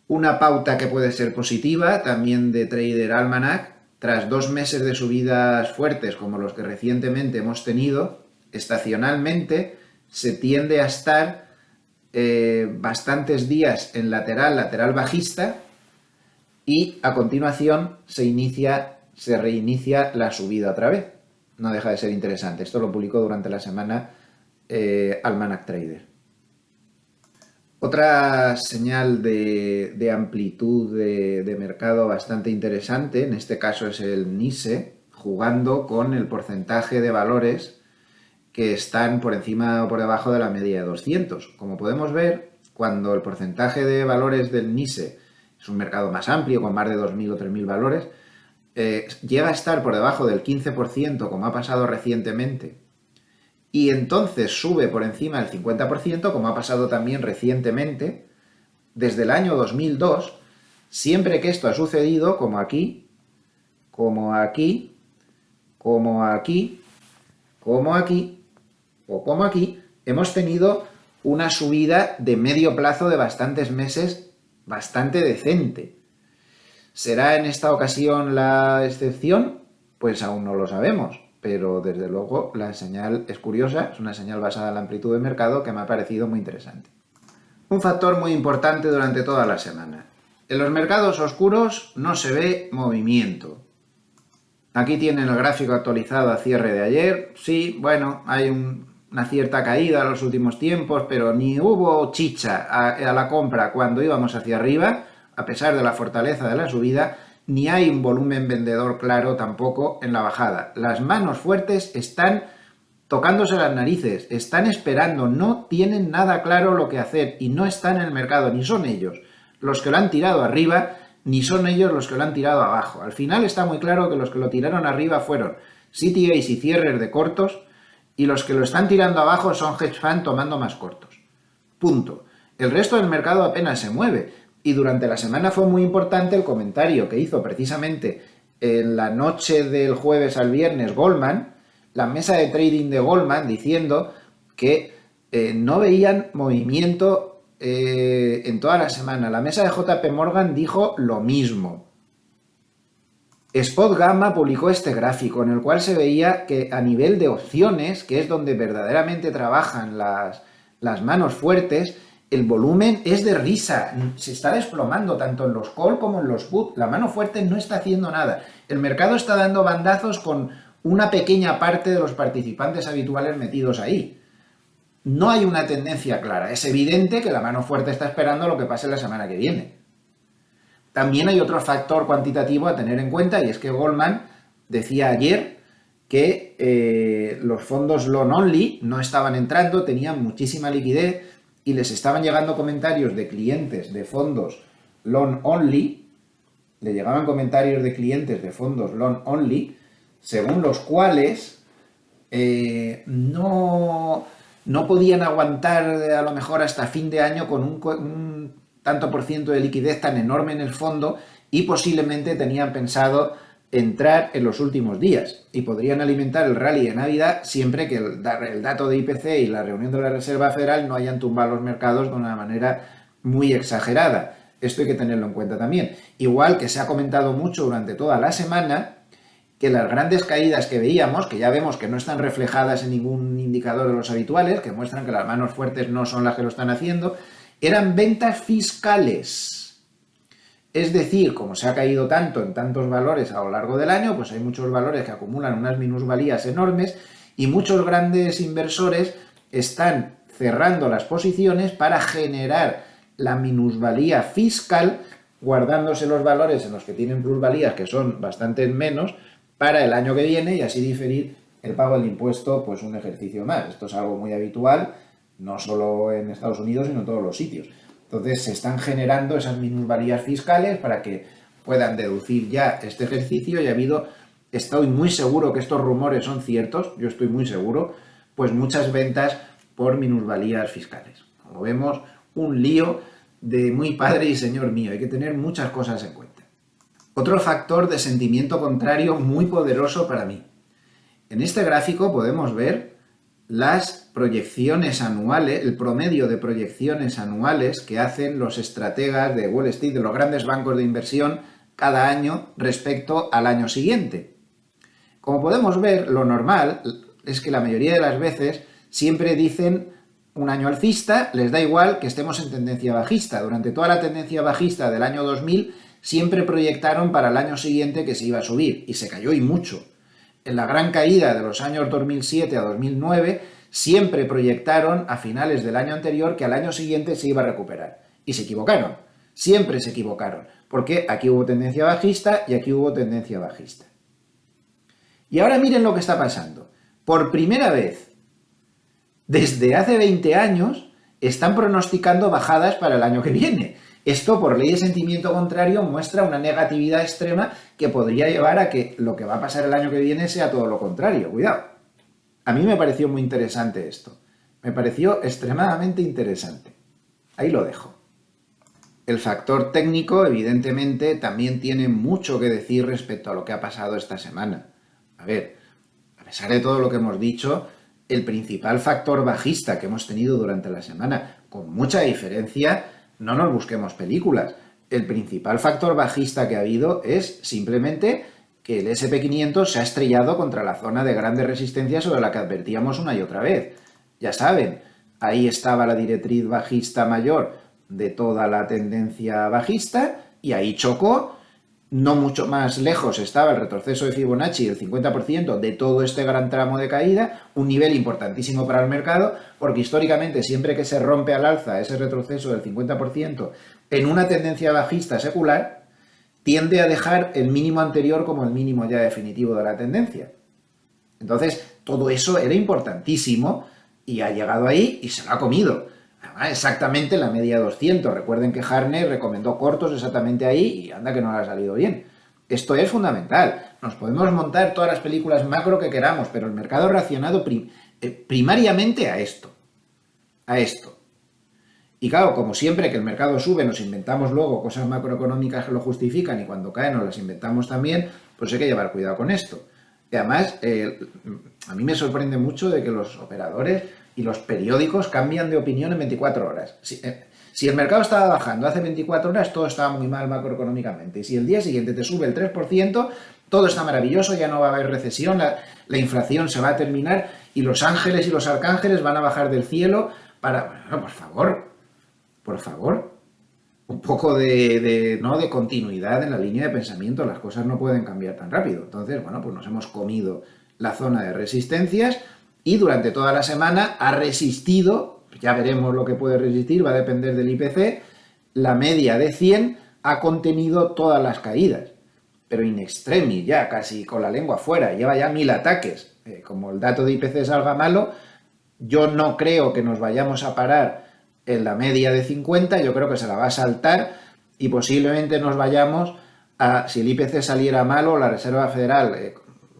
Una pauta que puede ser positiva, también de Trader Almanac, tras 2 meses de subidas fuertes como los que recientemente hemos tenido, estacionalmente se tiende a estar bastantes días en lateral bajista y a continuación se reinicia la subida otra vez. No deja de ser interesante. Esto lo publicó durante la semana Almanac Trader. Otra señal de amplitud de mercado bastante interesante, en este caso es el NISE, jugando con el porcentaje de valores que están por encima o por debajo de la media de 200. Como podemos ver, cuando el porcentaje de valores del NISE es un mercado más amplio, con más de 2.000 o 3.000 valores, llega a estar por debajo del 15%, como ha pasado recientemente, y entonces sube por encima del 50%, como ha pasado también recientemente, desde el año 2002, siempre que esto ha sucedido, como aquí, como aquí, como aquí, como aquí, o como aquí, hemos tenido una subida de medio plazo de bastantes meses bastante decente. ¿Será en esta ocasión la excepción? Pues aún no lo sabemos, pero desde luego la señal es curiosa, es una señal basada en la amplitud de mercado que me ha parecido muy interesante. Un factor muy importante durante toda la semana. En los mercados oscuros no se ve movimiento. Aquí tienen el gráfico actualizado a cierre de ayer. Sí, bueno, hay una cierta caída en los últimos tiempos, pero ni hubo chicha a la compra cuando íbamos hacia arriba, a pesar de la fortaleza de la subida, ni hay un volumen vendedor claro tampoco en la bajada. Las manos fuertes están tocándose las narices, están esperando, no tienen nada claro lo que hacer y no están en el mercado, ni son ellos los que lo han tirado arriba, ni son ellos los que lo han tirado abajo. Al final está muy claro que los que lo tiraron arriba fueron CTAs y cierres de cortos, y los que lo están tirando abajo son hedge funds tomando más cortos. Punto. El resto del mercado apenas se mueve, y durante la semana fue muy importante el comentario que hizo precisamente en la noche del jueves al viernes Goldman, la mesa de trading de Goldman, diciendo que no veían movimiento en toda la semana. La mesa de JP Morgan dijo lo mismo. Spot Gamma publicó este gráfico en el cual se veía que a nivel de opciones, que es donde verdaderamente trabajan las manos fuertes, el volumen es de risa, se está desplomando tanto en los call como en los put. La mano fuerte no está haciendo nada. El mercado está dando bandazos con una pequeña parte de los participantes habituales metidos ahí. No hay una tendencia clara. Es evidente que la mano fuerte está esperando lo que pase la semana que viene. También hay otro factor cuantitativo a tener en cuenta, y es que Goldman decía ayer que los fondos long only no estaban entrando, tenían muchísima liquidez y les estaban llegando comentarios de clientes de fondos long only, le llegaban comentarios de clientes de fondos long only, según los cuales no podían aguantar a lo mejor hasta fin de año con un tanto por ciento de liquidez tan enorme en el fondo, y posiblemente tenían pensado entrar en los últimos días y podrían alimentar el rally de Navidad siempre que el dato de IPC y la reunión de la Reserva Federal no hayan tumbado los mercados de una manera muy exagerada. Esto hay que tenerlo en cuenta también. Igual que se ha comentado mucho durante toda la semana que las grandes caídas que veíamos, que ya vemos que no están reflejadas en ningún indicador de los habituales, que muestran que las manos fuertes no son las que lo están haciendo, eran ventas fiscales. Es decir, como se ha caído tanto en tantos valores a lo largo del año, pues hay muchos valores que acumulan unas minusvalías enormes y muchos grandes inversores están cerrando las posiciones para generar la minusvalía fiscal, guardándose los valores en los que tienen plusvalías, que son bastante menos, para el año que viene, y así diferir el pago del impuesto pues un ejercicio más. Esto es algo muy habitual, no solo en Estados Unidos, sino en todos los sitios. Entonces se están generando esas minusvalías fiscales para que puedan deducir ya este ejercicio, y estoy muy seguro que estos rumores son ciertos, yo estoy muy seguro, pues muchas ventas por minusvalías fiscales. Como vemos, un lío de muy padre y señor mío, hay que tener muchas cosas en cuenta. Otro factor de sentimiento contrario muy poderoso para mí. En este gráfico podemos ver las proyecciones anuales, el promedio de proyecciones anuales que hacen los estrategas de Wall Street, de los grandes bancos de inversión, cada año respecto al año siguiente. Como podemos ver, lo normal es que la mayoría de las veces siempre dicen un año alcista, les da igual que estemos en tendencia bajista. Durante toda la tendencia bajista del año 2000 siempre proyectaron para el año siguiente que se iba a subir, y se cayó y mucho. En la gran caída de los años 2007 a 2009 siempre proyectaron a finales del año anterior que al año siguiente se iba a recuperar, y se equivocaron, siempre se equivocaron, porque aquí hubo tendencia bajista y aquí hubo tendencia bajista. Y ahora miren lo que está pasando. Por primera vez desde hace 20 años están pronosticando bajadas para el año que viene. Esto, por ley de sentimiento contrario, muestra una negatividad extrema que podría llevar a que lo que va a pasar el año que viene sea todo lo contrario. Cuidado. A mí me pareció muy interesante esto. Me pareció extremadamente interesante. Ahí lo dejo. El factor técnico, evidentemente, también tiene mucho que decir respecto a lo que ha pasado esta semana. A ver, a pesar de todo lo que hemos dicho, el principal factor bajista que hemos tenido durante la semana, con mucha diferencia, no nos busquemos películas. El principal factor bajista que ha habido es simplemente que el SP500 se ha estrellado contra la zona de grandes resistencias sobre la que advertíamos una y otra vez. Ya saben, ahí estaba la directriz bajista mayor de toda la tendencia bajista y ahí chocó. No mucho más lejos estaba el retroceso de Fibonacci del 50% de todo este gran tramo de caída, un nivel importantísimo para el mercado, porque históricamente siempre que se rompe al alza ese retroceso del 50% en una tendencia bajista secular, tiende a dejar el mínimo anterior como el mínimo ya definitivo de la tendencia. Entonces, todo eso era importantísimo y ha llegado ahí y se lo ha comido. Además, exactamente la media 200. Recuerden que Harney recomendó cortos exactamente ahí y anda que no le ha salido bien. Esto es fundamental. Nos podemos montar todas las películas macro que queramos, pero el mercado ha reaccionado primariamente a esto. A esto. Y claro, como siempre que el mercado sube, nos inventamos luego cosas macroeconómicas que lo justifican y cuando caen nos las inventamos también, pues hay que llevar cuidado con esto. Y además, a mí me sorprende mucho de que los operadores y los periódicos cambian de opinión en 24 horas. Si el mercado estaba bajando hace 24 horas, todo estaba muy mal macroeconómicamente. Y si el día siguiente te sube el 3%, todo está maravilloso, ya no va a haber recesión, la inflación se va a terminar y los ángeles y los arcángeles van a bajar del cielo para... Bueno, por favor, un poco de continuidad en la línea de pensamiento. Las cosas no pueden cambiar tan rápido. Entonces, bueno, pues nos hemos comido la zona de resistencias y durante toda la semana ha resistido, ya veremos lo que puede resistir, va a depender del IPC, la media de 100 ha contenido todas las caídas, pero in extremis, ya casi con la lengua fuera, lleva ya 1000 ataques. Como el dato de IPC salga malo, yo no creo que nos vayamos a parar en la media de 50, yo creo que se la va a saltar y posiblemente nos vayamos a, si el IPC saliera malo, la Reserva Federal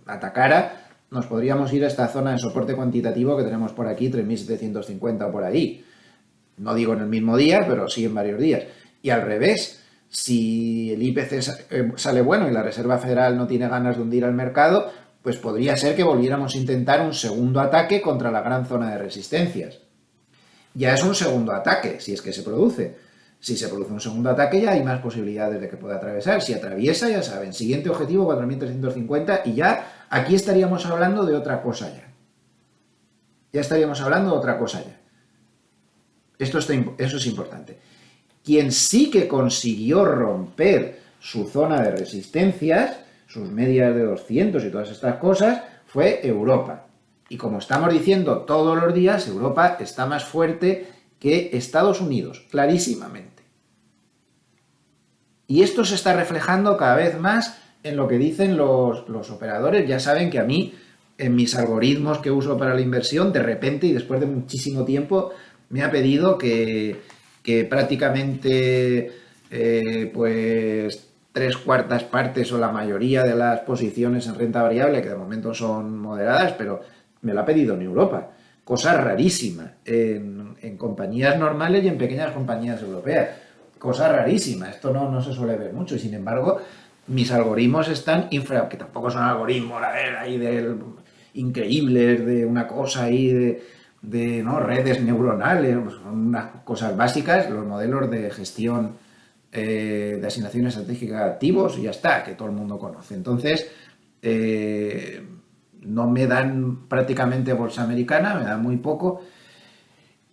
atacara, nos podríamos ir a esta zona de soporte cuantitativo que tenemos por aquí, 3.750 o por ahí. No digo en el mismo día, pero sí en varios días. Y al revés, si el IPC sale bueno y la Reserva Federal no tiene ganas de hundir al mercado, pues podría ser que volviéramos a intentar un segundo ataque contra la gran zona de resistencias. Ya es un segundo ataque, si es que se produce. Si se produce un segundo ataque ya hay más posibilidades de que pueda atravesar. Si atraviesa, ya saben, siguiente objetivo 4.350 y ya aquí estaríamos hablando de otra cosa ya. Ya estaríamos hablando de otra cosa ya. Eso es importante. Quien sí que consiguió romper su zona de resistencias, sus medias de 200 y todas estas cosas, fue Europa. Y como estamos diciendo todos los días, Europa está más fuerte que Estados Unidos, clarísimamente. Y esto se está reflejando cada vez más en lo que dicen los operadores. Ya saben que a mí, en mis algoritmos que uso para la inversión, de repente y después de muchísimo tiempo, me ha pedido que prácticamente pues 3/4 partes o la mayoría de las posiciones en renta variable, que de momento son moderadas, pero me lo ha pedido en Europa. Cosa rarísima en compañías normales y en pequeñas compañías europeas. Cosa rarísima. Esto no se suele ver mucho y sin embargo mis algoritmos están que tampoco son algoritmos ahí increíbles de una cosa ahí de ¿no? redes neuronales, son unas cosas básicas, los modelos de gestión de asignación estratégica de activos y ya está, que todo el mundo conoce. Entonces, no me dan prácticamente bolsa americana, me dan muy poco.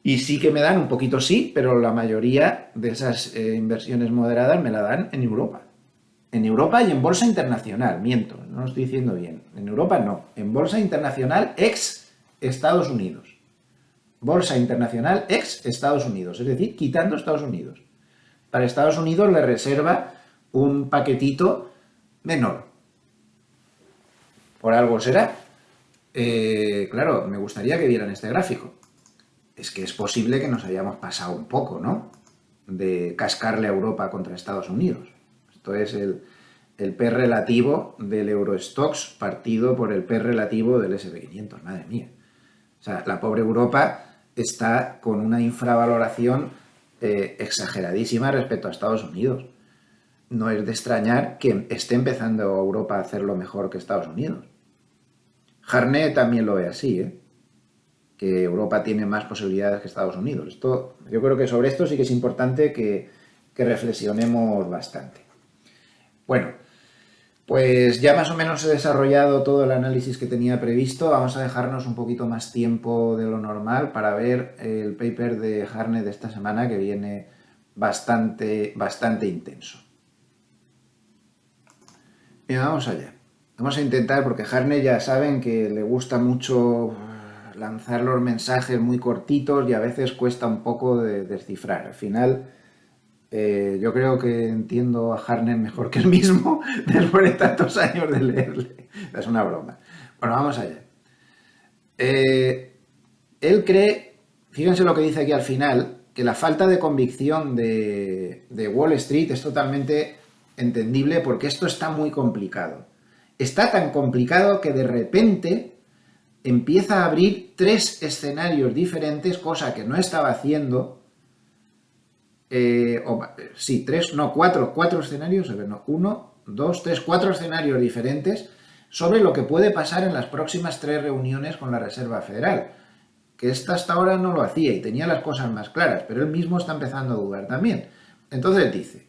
Y sí que me dan un poquito sí, pero la mayoría de esas inversiones moderadas me la dan en Europa. En Europa y en bolsa internacional, miento, no lo estoy diciendo bien. En Europa no, en bolsa internacional ex Estados Unidos. Bolsa internacional ex Estados Unidos, es decir, quitando Estados Unidos. Para Estados Unidos le reserva un paquetito menor. Por algo será. Claro, me gustaría que vieran este gráfico. Es que es posible que nos hayamos pasado un poco, ¿no? de cascarle a Europa contra Estados Unidos. Esto es el P relativo del Eurostoxx partido por el P relativo del SP500, madre mía. O sea, la pobre Europa está con una infravaloración exageradísima respecto a Estados Unidos. No es de extrañar que esté empezando Europa a hacerlo mejor que Estados Unidos. Harnett también lo ve así, que Europa tiene más posibilidades que Estados Unidos. Yo creo que sobre esto sí que es importante que reflexionemos bastante. Bueno, pues ya más o menos he desarrollado todo el análisis que tenía previsto. Vamos a dejarnos un poquito más tiempo de lo normal para ver el paper de Harnett de esta semana, que viene bastante intenso. Bien, vamos allá. Vamos a intentar, porque Harnett ya saben que le gusta mucho lanzar los mensajes muy cortitos y a veces cuesta un poco de descifrar. Al final, yo creo que entiendo a Harnett mejor que él mismo después de tantos años de leerle. Es una broma. Bueno, vamos allá. Él cree, fíjense lo que dice aquí al final, que la falta de convicción de Wall Street es totalmente entendible porque esto está muy complicado. Está tan complicado que de repente empieza a abrir 3 escenarios diferentes, cosa que no estaba haciendo. 4 escenarios, 1, 2, 3, 4 escenarios diferentes sobre lo que puede pasar en las próximas 3 reuniones con la Reserva Federal, que esta hasta ahora no lo hacía y tenía las cosas más claras, pero él mismo está empezando a dudar también. Entonces dice,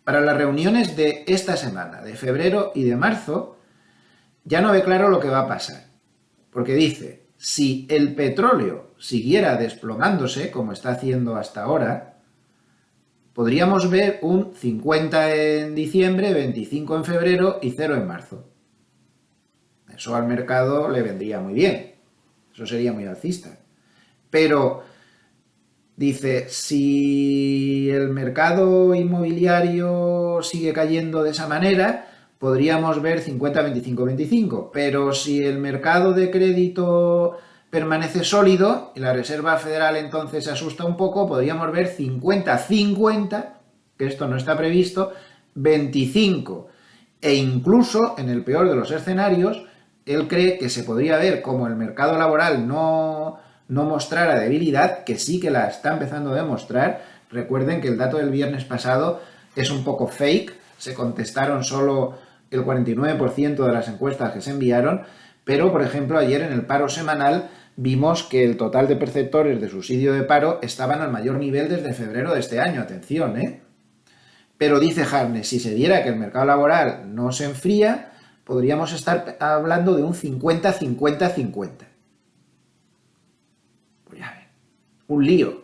para las reuniones de esta semana, de febrero y de marzo, ya no ve claro lo que va a pasar, porque dice, si el petróleo siguiera desplomándose, como está haciendo hasta ahora, podríamos ver un 50 en diciembre, 25 en febrero y 0 en marzo. Eso al mercado le vendría muy bien. Eso sería muy alcista. Pero dice, si el mercado inmobiliario sigue cayendo de esa manera, podríamos ver 50, 25, 25. Pero si el mercado de crédito permanece sólido y la Reserva Federal entonces se asusta un poco, podríamos ver 50-50, que esto no está previsto, 25. E incluso, en el peor de los escenarios, él cree que se podría ver como el mercado laboral no mostrara debilidad, que sí que la está empezando a demostrar. Recuerden que el dato del viernes pasado es un poco fake, se contestaron solo el 49% de las encuestas que se enviaron, pero por ejemplo ayer en el paro semanal vimos que el total de perceptores de subsidio de paro estaban al mayor nivel desde febrero de este año, atención, Pero dice Harnett, si se diera que el mercado laboral no se enfría, podríamos estar hablando de un 50-50-50. Pues ya ven, un lío.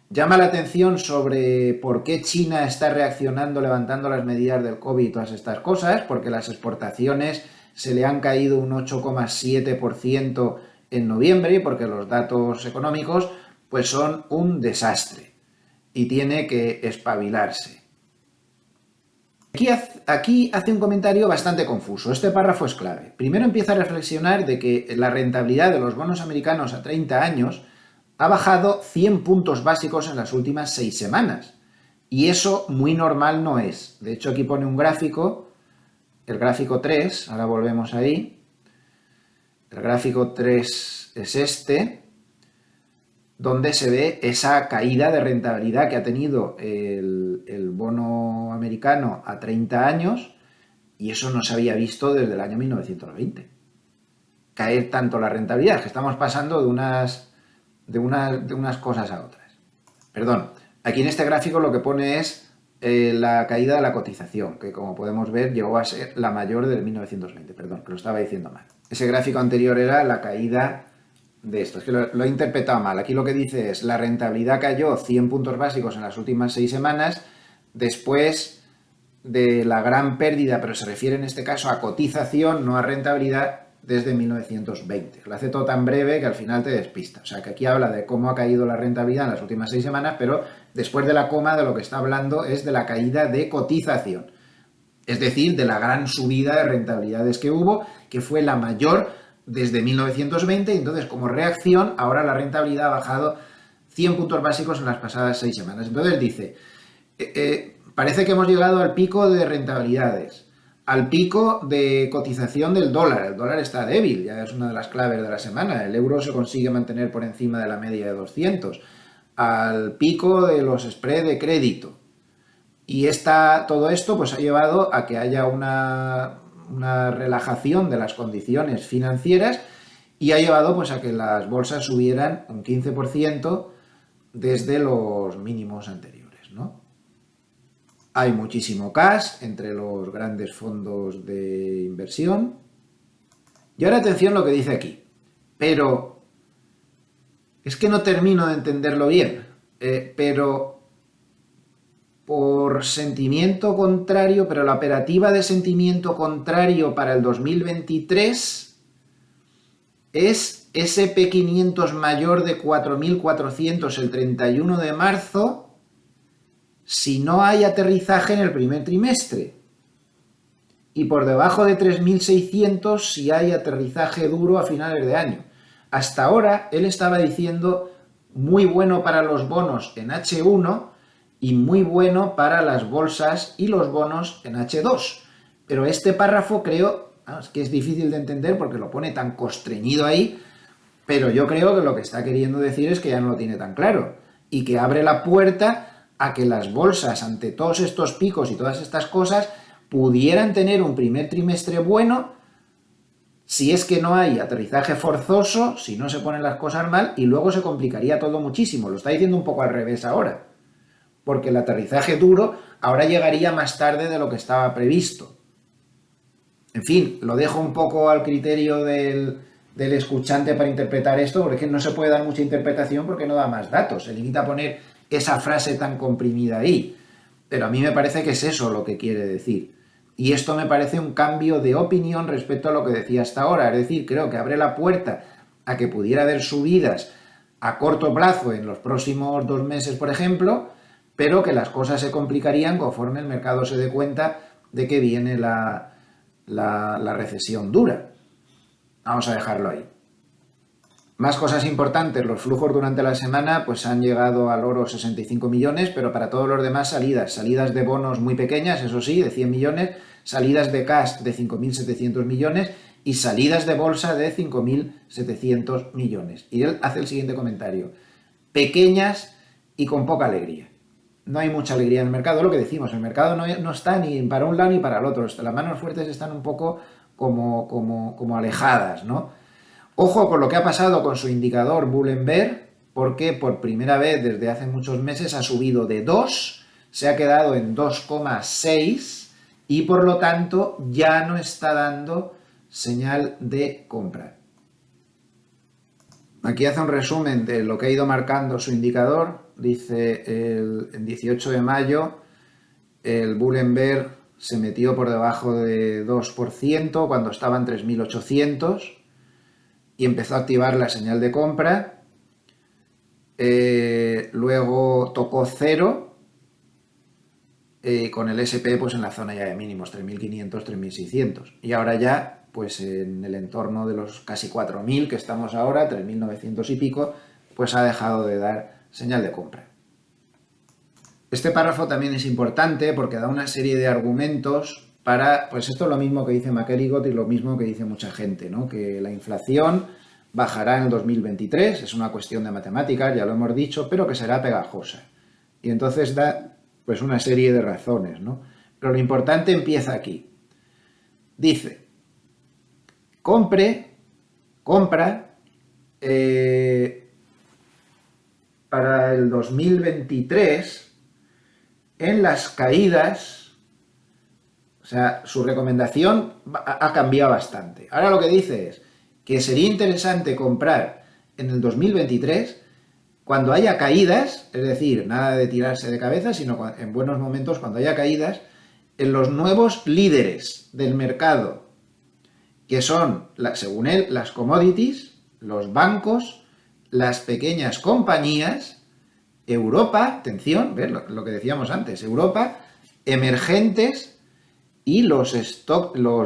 Llama la atención sobre por qué China está reaccionando levantando las medidas del COVID y todas estas cosas, porque las exportaciones se le han caído un 8,7% en noviembre y porque los datos económicos pues son un desastre y tiene que espabilarse. Aquí hace un comentario bastante confuso. Este párrafo es clave. Primero empieza a reflexionar de que la rentabilidad de los bonos americanos a 30 años ha bajado 100 puntos básicos en las últimas 6 semanas. Y eso muy normal no es. De hecho, aquí pone un gráfico, el gráfico 3, ahora volvemos ahí. El gráfico 3 es este, donde se ve esa caída de rentabilidad que ha tenido el bono americano a 30 años, y eso no se había visto desde el año 1920. Caer tanto la rentabilidad, que estamos pasando de unas cosas a otras. Perdón, aquí en este gráfico lo que pone es la caída de la cotización, que como podemos ver llegó a ser la mayor del 1920, perdón, que lo estaba diciendo mal. Ese gráfico anterior era la caída de esto, es que lo he interpretado mal. Aquí lo que dice es, la rentabilidad cayó 100 puntos básicos en las últimas 6 semanas, después de la gran pérdida, pero se refiere en este caso a cotización, no a rentabilidad, desde 1920. Lo hace todo tan breve que al final te despista. O sea, que aquí habla de cómo ha caído la rentabilidad en las últimas 6 semanas, pero después de la coma de lo que está hablando es de la caída de cotización. Es decir, de la gran subida de rentabilidades que hubo, que fue la mayor desde 1920, y entonces como reacción ahora la rentabilidad ha bajado 100 puntos básicos en las pasadas 6 semanas. Entonces dice, parece que hemos llegado al pico de rentabilidades, al pico de cotización del dólar. El dólar está débil, ya es una de las claves de la semana. El euro se consigue mantener por encima de la media de 200. Al pico de los spreads de crédito. Y todo esto pues ha llevado a que haya una relajación de las condiciones financieras y ha llevado pues a que las bolsas subieran un 15% desde los mínimos anteriores, ¿no? Hay muchísimo cash entre los grandes fondos de inversión. Y ahora atención lo que dice aquí. Pero es que no termino de entenderlo bien. Pero por sentimiento contrario, pero la operativa de sentimiento contrario para el 2023 es SP500 mayor de 4.400 el 31 de marzo si no hay aterrizaje en el primer trimestre y por debajo de 3.600 si hay aterrizaje duro a finales de año. Hasta ahora él estaba diciendo muy bueno para los bonos en H1 y muy bueno para las bolsas y los bonos en H2. Pero este párrafo creo, es que es difícil de entender porque lo pone tan constreñido ahí, pero yo creo que lo que está queriendo decir es que ya no lo tiene tan claro y que abre la puerta a que las bolsas, ante todos estos picos y todas estas cosas, pudieran tener un primer trimestre bueno si es que no hay aterrizaje forzoso, si no se ponen las cosas mal, y luego se complicaría todo muchísimo. Lo está diciendo un poco al revés ahora, porque el aterrizaje duro ahora llegaría más tarde de lo que estaba previsto. En fin, lo dejo un poco al criterio del escuchante para interpretar esto, porque no se puede dar mucha interpretación porque no da más datos, se limita a poner esa frase tan comprimida ahí. Pero a mí me parece que es eso lo que quiere decir. Y esto me parece un cambio de opinión respecto a lo que decía hasta ahora. Es decir, creo que abre la puerta a que pudiera haber subidas a corto plazo en los próximos 2 meses, por ejemplo, pero que las cosas se complicarían conforme el mercado se dé cuenta de que viene la recesión dura. Vamos a dejarlo ahí. Más cosas importantes, los flujos durante la semana pues han llegado al oro 65 millones, pero para todos los demás salidas de bonos muy pequeñas, eso sí, de 100 millones, salidas de cash de 5.700 millones y salidas de bolsa de 5.700 millones. Y él hace el siguiente comentario: pequeñas y con poca alegría. No hay mucha alegría en el mercado, lo que decimos, el mercado no está ni para un lado ni para el otro, las manos fuertes están un poco como alejadas, ¿no? Ojo con lo que ha pasado con su indicador Bull and Bear, porque por primera vez desde hace muchos meses ha subido de 2, se ha quedado en 2,6 y por lo tanto ya no está dando señal de compra. Aquí hace un resumen de lo que ha ido marcando su indicador. Dice, en 18 de mayo el Bull and Bear se metió por debajo de 2% cuando estaba en 3.800 y empezó a activar la señal de compra. Luego tocó 0 con el SP pues en la zona ya de mínimos, 3.500, 3.600. Y ahora ya pues en el entorno de los casi 4.000 que estamos ahora, 3.900 y pico, pues ha dejado de dar señal de compra. Este párrafo también es importante porque da una serie de argumentos para, pues esto es lo mismo que dice McElligott y lo mismo que dice mucha gente, ¿no? Que la inflación bajará en el 2023, es una cuestión de matemáticas, ya lo hemos dicho, pero que será pegajosa. Y entonces da pues una serie de razones, ¿no? Pero lo importante empieza aquí. Dice, compra para el 2023 en las caídas, o sea, su recomendación ha cambiado bastante. Ahora lo que dice es que sería interesante comprar en el 2023 cuando haya caídas, es decir, nada de tirarse de cabeza, sino en buenos momentos cuando haya caídas, en los nuevos líderes del mercado, que son, según él, las commodities, los bancos, las pequeñas compañías, Europa, atención, ¿ves lo que decíamos antes? Europa, emergentes y los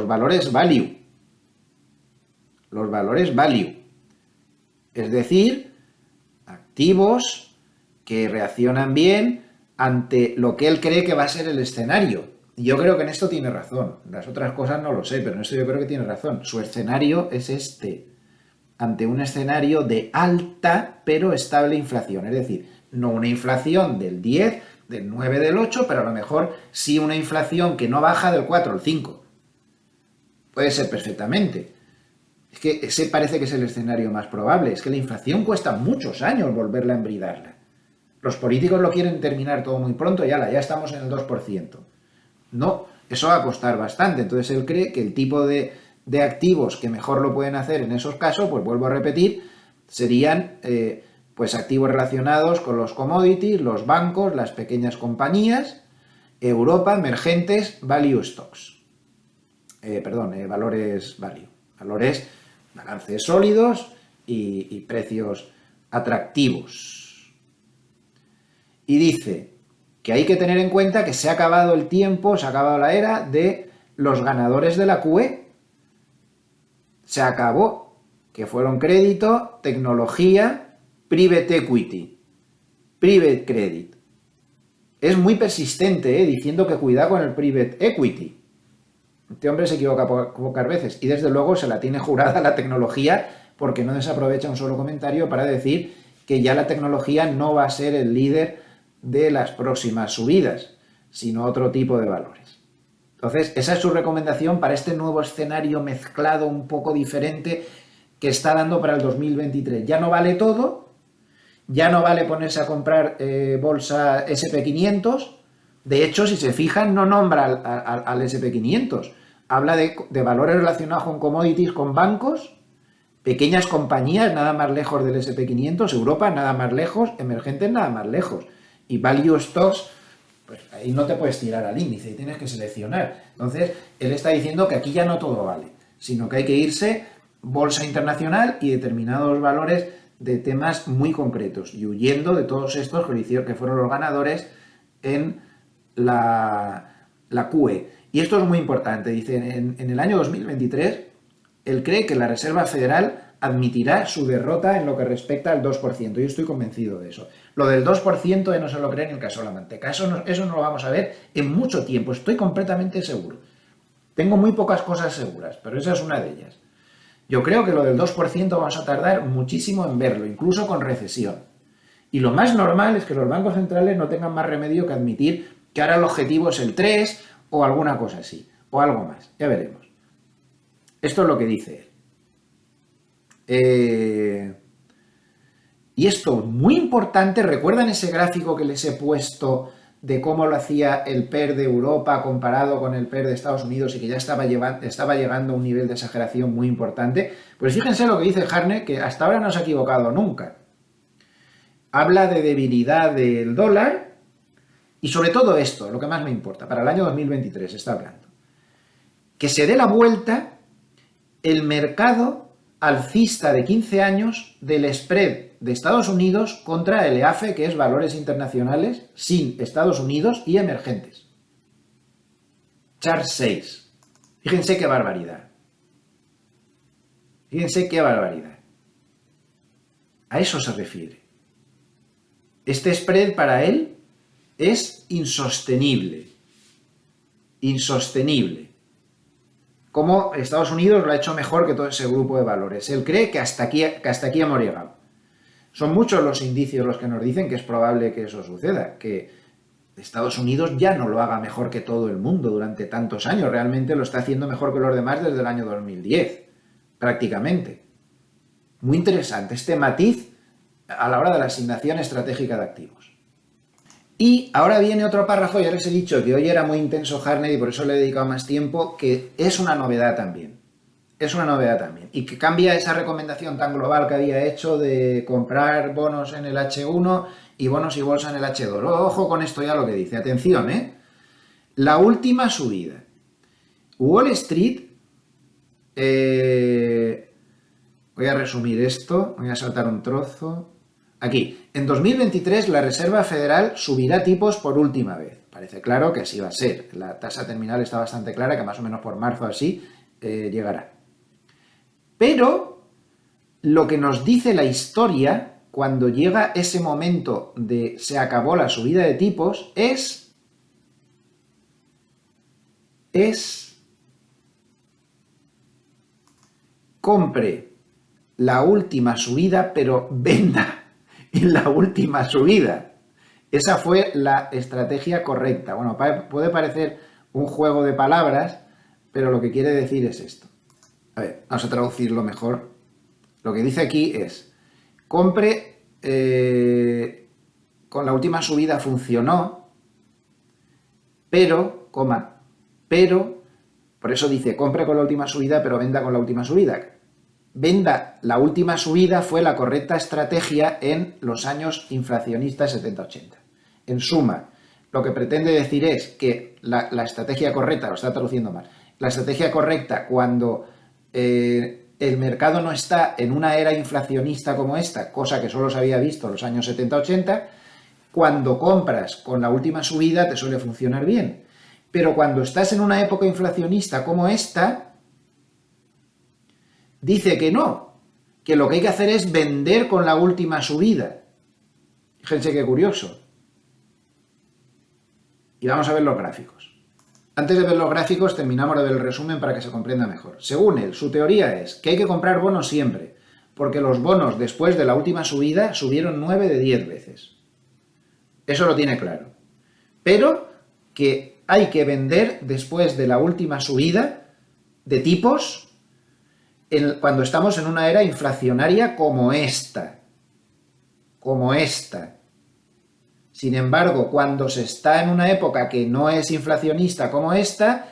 valores value. Los valores value. Es decir, activos que reaccionan bien ante lo que él cree que va a ser el escenario. Y yo creo que en esto tiene razón. Las otras cosas no lo sé, pero en esto yo creo que tiene razón. Su escenario es este, ante un escenario de alta pero estable inflación. Es decir, no una inflación del 10, del 9, del 8, pero a lo mejor sí una inflación que no baja del 4 al 5. Puede ser perfectamente. Es que ese parece que es el escenario más probable. Es que la inflación cuesta muchos años volverla a embridarla. Los políticos lo quieren terminar todo muy pronto y ya estamos en el 2%. No, eso va a costar bastante. Entonces él cree que el tipo de activos que mejor lo pueden hacer en esos casos, pues vuelvo a repetir, serían pues activos relacionados con los commodities, los bancos, las pequeñas compañías, Europa, emergentes, value stocks. Valores value. Valores, balances sólidos y precios atractivos. Y dice que hay que tener en cuenta que se ha acabado el tiempo, se ha acabado la era de los ganadores de la QE. Se acabó, que fueron crédito, tecnología, private equity, private credit. Es muy persistente, diciendo que cuidado con el private equity. Este hombre se equivoca pocas veces y desde luego se la tiene jurada la tecnología, porque no desaprovecha un solo comentario para decir que ya la tecnología no va a ser el líder de las próximas subidas, sino otro tipo de valores. Entonces, esa es su recomendación para este nuevo escenario mezclado un poco diferente que está dando para el 2023. Ya no vale todo, ya no vale ponerse a comprar bolsa SP500. De hecho, si se fijan, no nombra al SP500. Habla de valores relacionados con commodities, con bancos, pequeñas compañías, nada más lejos del SP500, Europa, nada más lejos, emergentes, nada más lejos. Y value stocks, pues ahí no te puedes tirar al índice y tienes que seleccionar. Entonces, él está diciendo que aquí ya no todo vale, sino que hay que irse bolsa internacional y determinados valores de temas muy concretos, y huyendo de todos estos que fueron los ganadores en la QE. Y esto es muy importante. Dice, en el año 2023, él cree que la Reserva Federal admitirá su derrota en lo que respecta al 2%. Yo estoy convencido de eso. Lo del 2% no se lo cree ni el caso de la manteca. Eso no lo vamos a ver en mucho tiempo. Estoy completamente seguro. Tengo muy pocas cosas seguras, pero esa es una de ellas. Yo creo que lo del 2% vamos a tardar muchísimo en verlo, incluso con recesión. Y lo más normal es que los bancos centrales no tengan más remedio que admitir que ahora el objetivo es el 3 o alguna cosa así, o algo más. Ya veremos. Esto es lo que dice él. Y esto es muy importante. ¿Recuerdan ese gráfico que les he puesto de cómo lo hacía el PER de Europa comparado con el PER de Estados Unidos y que ya estaba llegando a un nivel de exageración muy importante? Pues fíjense lo que dice Hartnett, que hasta ahora no se ha equivocado nunca. Habla de debilidad del dólar y sobre todo esto, lo que más me importa, para el año 2023 está hablando. Que se dé la vuelta el mercado alcista de 15 años del spread de Estados Unidos contra el EAFE, que es valores internacionales sin Estados Unidos y emergentes. Chart 6. Fíjense qué barbaridad. Fíjense qué barbaridad. A eso se refiere. Este spread para él es insostenible. Insostenible. Como Estados Unidos lo ha hecho mejor que todo ese grupo de valores. Él cree que hasta aquí hemos llegado. Son muchos los indicios los que nos dicen que es probable que eso suceda, que Estados Unidos ya no lo haga mejor que todo el mundo durante tantos años. Realmente lo está haciendo mejor que los demás desde el año 2010, prácticamente. Muy interesante este matiz a la hora de la asignación estratégica de activos. Y ahora viene otro párrafo. Ya les he dicho que hoy era muy intenso Hartnett y por eso le he dedicado más tiempo, que es una novedad también. Es una novedad también. Y que cambia esa recomendación tan global que había hecho de comprar bonos en el H1 y bonos y bolsa en el H2. Ojo con esto ya lo que dice. Atención, La última subida. Wall Street... voy a resumir esto. Voy a saltar un trozo. Aquí, en 2023 la Reserva Federal subirá tipos por última vez. Parece claro que así va a ser. La tasa terminal está bastante clara, que más o menos por marzo así llegará. Pero lo que nos dice la historia cuando llega ese momento de se acabó la subida de tipos es compre la última subida, pero venda en la última subida. Esa fue la estrategia correcta. Bueno, puede parecer un juego de palabras, pero lo que quiere decir es esto. A ver, vamos a traducirlo mejor. Lo que dice aquí es, compre, con la última subida funcionó, pero, por eso dice, compre con la última subida, pero venda con la última subida. Venda la última subida fue la correcta estrategia en los años inflacionistas 70-80. En suma, lo que pretende decir es que la estrategia correcta, lo está traduciendo mal, la estrategia correcta cuando el mercado no está en una era inflacionista como esta, cosa que solo se había visto en los años 70-80, cuando compras con la última subida te suele funcionar bien. Pero cuando estás en una época inflacionista como esta, dice que no, que lo que hay que hacer es vender con la última subida. Fíjense qué curioso. Y vamos a ver los gráficos. Antes de ver los gráficos, terminamos de ver el resumen para que se comprenda mejor. Según él, su teoría es que hay que comprar bonos siempre, porque los bonos después de la última subida subieron 9 de 10 veces. Eso lo tiene claro. Pero que hay que vender después de la última subida de tipos cuando estamos en una era inflacionaria como esta. Sin embargo, cuando se está en una época que no es inflacionista como esta,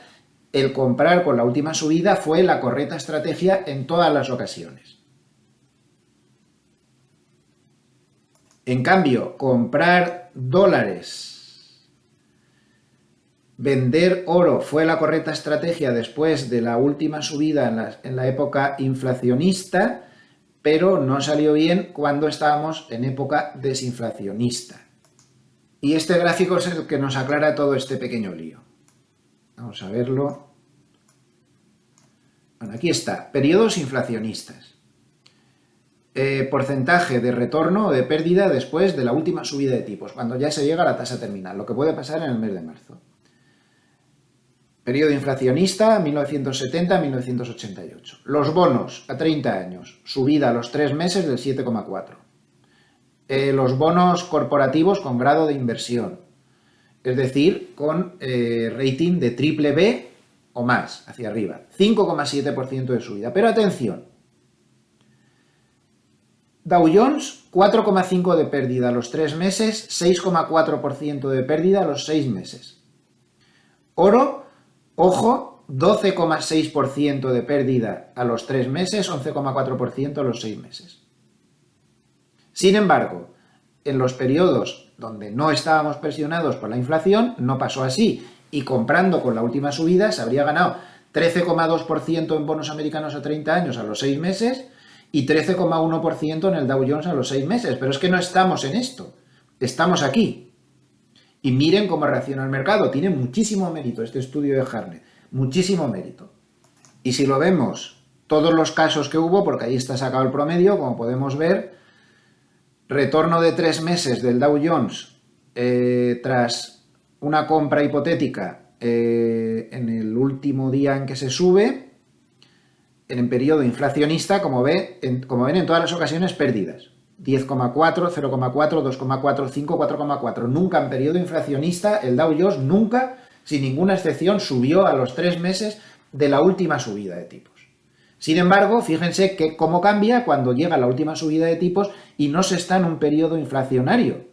el comprar con la última subida fue la correcta estrategia en todas las ocasiones. En cambio, comprar dólares, vender oro fue la correcta estrategia después de la última subida en la época inflacionista, pero no salió bien cuando estábamos en época desinflacionista. Y este gráfico es el que nos aclara todo este pequeño lío. Vamos a verlo. Bueno, aquí está, periodos inflacionistas. Porcentaje de retorno o de pérdida después de la última subida de tipos, cuando ya se llega a la tasa terminal, lo que puede pasar en el mes de marzo. Periodo inflacionista 1970-1988. Los bonos a 30 años, subida a los 3 meses del 7,4. Los bonos corporativos con grado de inversión, es decir, con rating de triple B o más, hacia arriba, 5,7% de subida. Pero atención, Dow Jones, 4,5% de pérdida a los 3 meses, 6,4% de pérdida a los 6 meses. Oro, ojo, 12,6% de pérdida a los 3 meses, 11,4% a los 6 meses. Sin embargo, en los periodos donde no estábamos presionados por la inflación, no pasó así, y comprando con la última subida se habría ganado 13,2% en bonos americanos a 30 años a los 6 meses y 13,1% en el Dow Jones a los 6 meses. Pero es que no estamos en esto, estamos aquí. Y miren cómo reacciona el mercado. Tiene muchísimo mérito este estudio de Harnett, muchísimo mérito. Y si lo vemos, todos los casos que hubo, porque ahí está sacado el promedio, como podemos ver, retorno de 3 meses del Dow Jones tras una compra hipotética en el último día en que se sube, en el periodo inflacionista, como ven en todas las ocasiones, pérdidas. 10,4, 0,4, 2,4, 5, 4,4. Nunca en periodo inflacionista el Dow Jones, nunca, sin ninguna excepción, subió a los 3 meses de la última subida de tipos. Sin embargo, fíjense que cómo cambia cuando llega la última subida de tipos y no se está en un periodo inflacionario.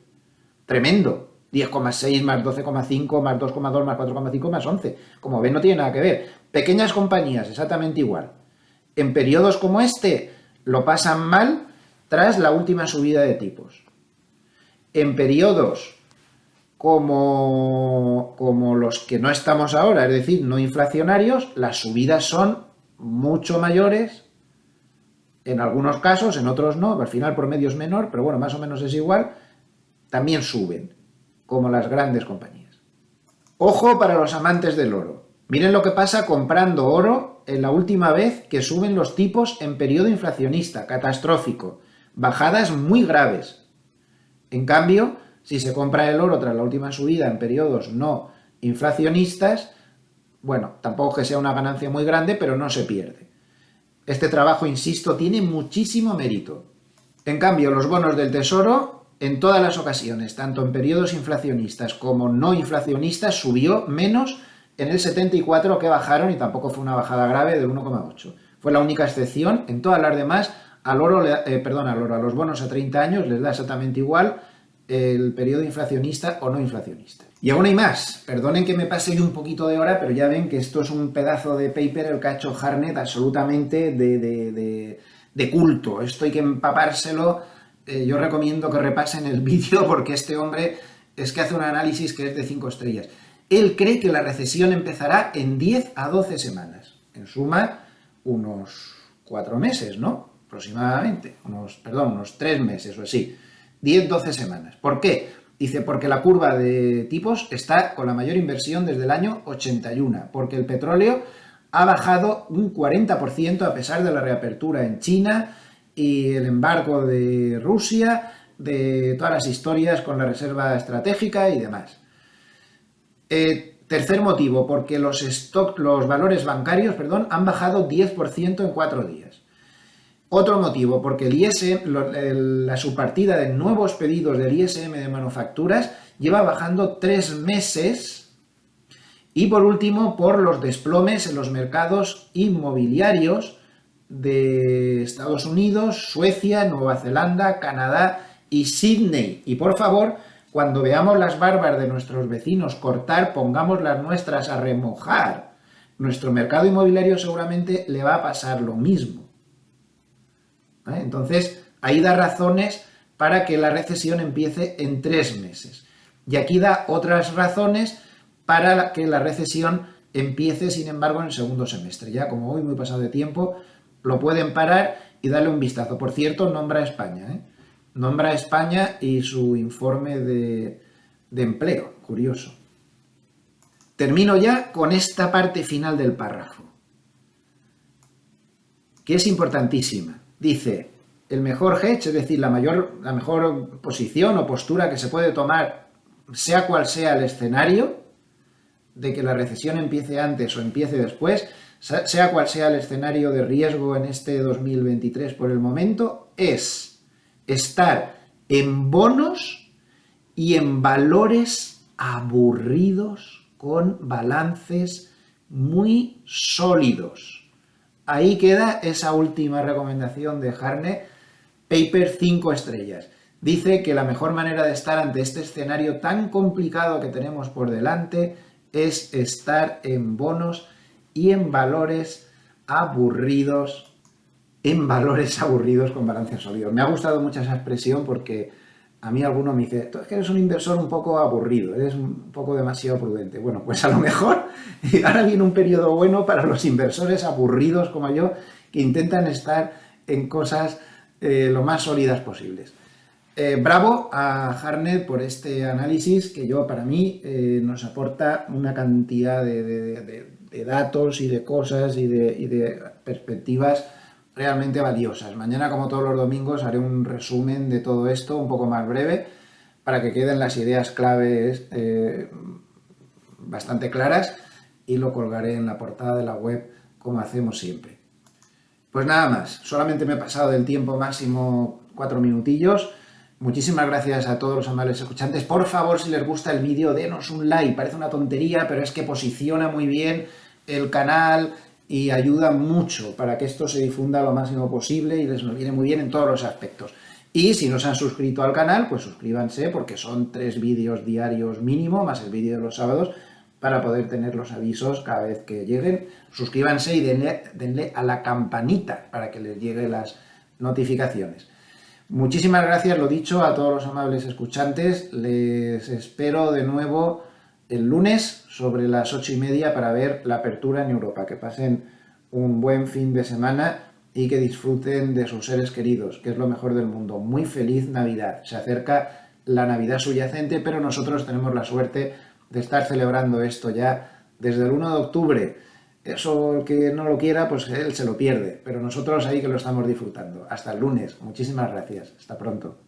Tremendo. 10,6 más 12,5 más 2,2 más 4,5 más 11. Como ven, no tiene nada que ver. Pequeñas compañías, exactamente igual. En periodos como este lo pasan mal tras la última subida de tipos. En periodos como los que no estamos ahora, es decir, no inflacionarios, las subidas son mucho mayores, en algunos casos, en otros no, al final el promedio es menor, pero bueno, más o menos es igual, también suben, como las grandes compañías. Ojo para los amantes del oro. Miren lo que pasa comprando oro en la última vez que suben los tipos en periodo inflacionista, catastrófico. bajadas muy graves. En cambio, si se compra el oro tras la última subida en periodos no inflacionistas, bueno, tampoco que sea una ganancia muy grande, pero no se pierde. Este trabajo, insisto, tiene muchísimo mérito. En cambio, los bonos del Tesoro, en todas las ocasiones, tanto en periodos inflacionistas como no inflacionistas, subió menos en el 74 que bajaron, y tampoco fue una bajada grave del 1,8. Fue la única excepción. En todas las demás, a los bonos a 30 años les da exactamente igual el periodo inflacionista o no inflacionista. Y aún hay más. Perdonen que me pase yo un poquito de hora, pero ya ven que esto es un pedazo de paper el que ha hecho Hartnett absolutamente de culto. Esto hay que empapárselo. Yo recomiendo que repasen el vídeo porque este hombre es que hace un análisis que es de 5 estrellas. Él cree que la recesión empezará en 10 a 12 semanas. En suma, unos 4 meses, ¿no? Aproximadamente. Unos 3 meses o así. 10-12 semanas. ¿Por qué? Dice, porque la curva de tipos está con la mayor inversión desde el año 81, porque el petróleo ha bajado un 40% a pesar de la reapertura en China y el embargo de Rusia, de todas las historias con la reserva estratégica y demás. Tercer motivo, porque los valores bancarios, han bajado 10% en 4 días. Otro motivo, porque el ISM, la subpartida de nuevos pedidos del ISM de manufacturas lleva bajando 3 meses. Y por último, por los desplomes en los mercados inmobiliarios de Estados Unidos, Suecia, Nueva Zelanda, Canadá y Sydney. Y por favor, cuando veamos las barbas de nuestros vecinos cortar, pongamos las nuestras a remojar. Nuestro mercado inmobiliario seguramente le va a pasar lo mismo. Entonces, ahí da razones para que la recesión empiece en 3 meses. Y aquí da otras razones para que la recesión empiece, sin embargo, en el segundo semestre. Ya como voy muy pasado de tiempo, lo pueden parar y darle un vistazo. Por cierto, nombra a España. Nombra a España y su informe de empleo. Curioso. Termino ya con esta parte final del párrafo, que es importantísima. Dice, el mejor hedge, es decir, la mejor posición o postura que se puede tomar, sea cual sea el escenario, de que la recesión empiece antes o empiece después, sea cual sea el escenario de riesgo en este 2023 por el momento, es estar en bonos y en valores aburridos con balances muy sólidos. Ahí queda esa última recomendación de Hartnett, paper 5 estrellas. Dice que la mejor manera de estar ante este escenario tan complicado que tenemos por delante es estar en bonos y en valores aburridos con balances sólidos. Me ha gustado mucho esa expresión porque a mí alguno me dice, tú es que eres un inversor un poco aburrido, eres un poco demasiado prudente. Bueno, pues a lo mejor ahora viene un periodo bueno para los inversores aburridos como yo, que intentan estar en cosas lo más sólidas posibles. Bravo a Hartnett por este análisis que para mí nos aporta una cantidad de datos y de cosas y de perspectivas realmente valiosas. Mañana, como todos los domingos, haré un resumen de todo esto, un poco más breve, para que queden las ideas claves bastante claras, y lo colgaré en la portada de la web, como hacemos siempre. Pues nada más, solamente me he pasado del tiempo máximo 4 minutillos. Muchísimas gracias a todos los amables escuchantes. Por favor, si les gusta el vídeo, denos un like. Parece una tontería, pero es que posiciona muy bien el canal y ayuda mucho para que esto se difunda lo máximo posible y les viene muy bien en todos los aspectos. Y si no se han suscrito al canal, pues suscríbanse, porque son 3 vídeos diarios mínimo, más el vídeo de los sábados, para poder tener los avisos cada vez que lleguen. Suscríbanse y denle a la campanita para que les lleguen las notificaciones. Muchísimas gracias, lo dicho, a todos los amables escuchantes. Les espero de nuevo el lunes sobre las 8:30 para ver la apertura en Europa. Que pasen un buen fin de semana y que disfruten de sus seres queridos, que es lo mejor del mundo. Muy feliz Navidad. Se acerca la Navidad subyacente, pero nosotros tenemos la suerte de estar celebrando esto ya desde el 1 de octubre. Eso, el que no lo quiera, pues él se lo pierde. Pero nosotros ahí que lo estamos disfrutando. Hasta el lunes. Muchísimas gracias. Hasta pronto.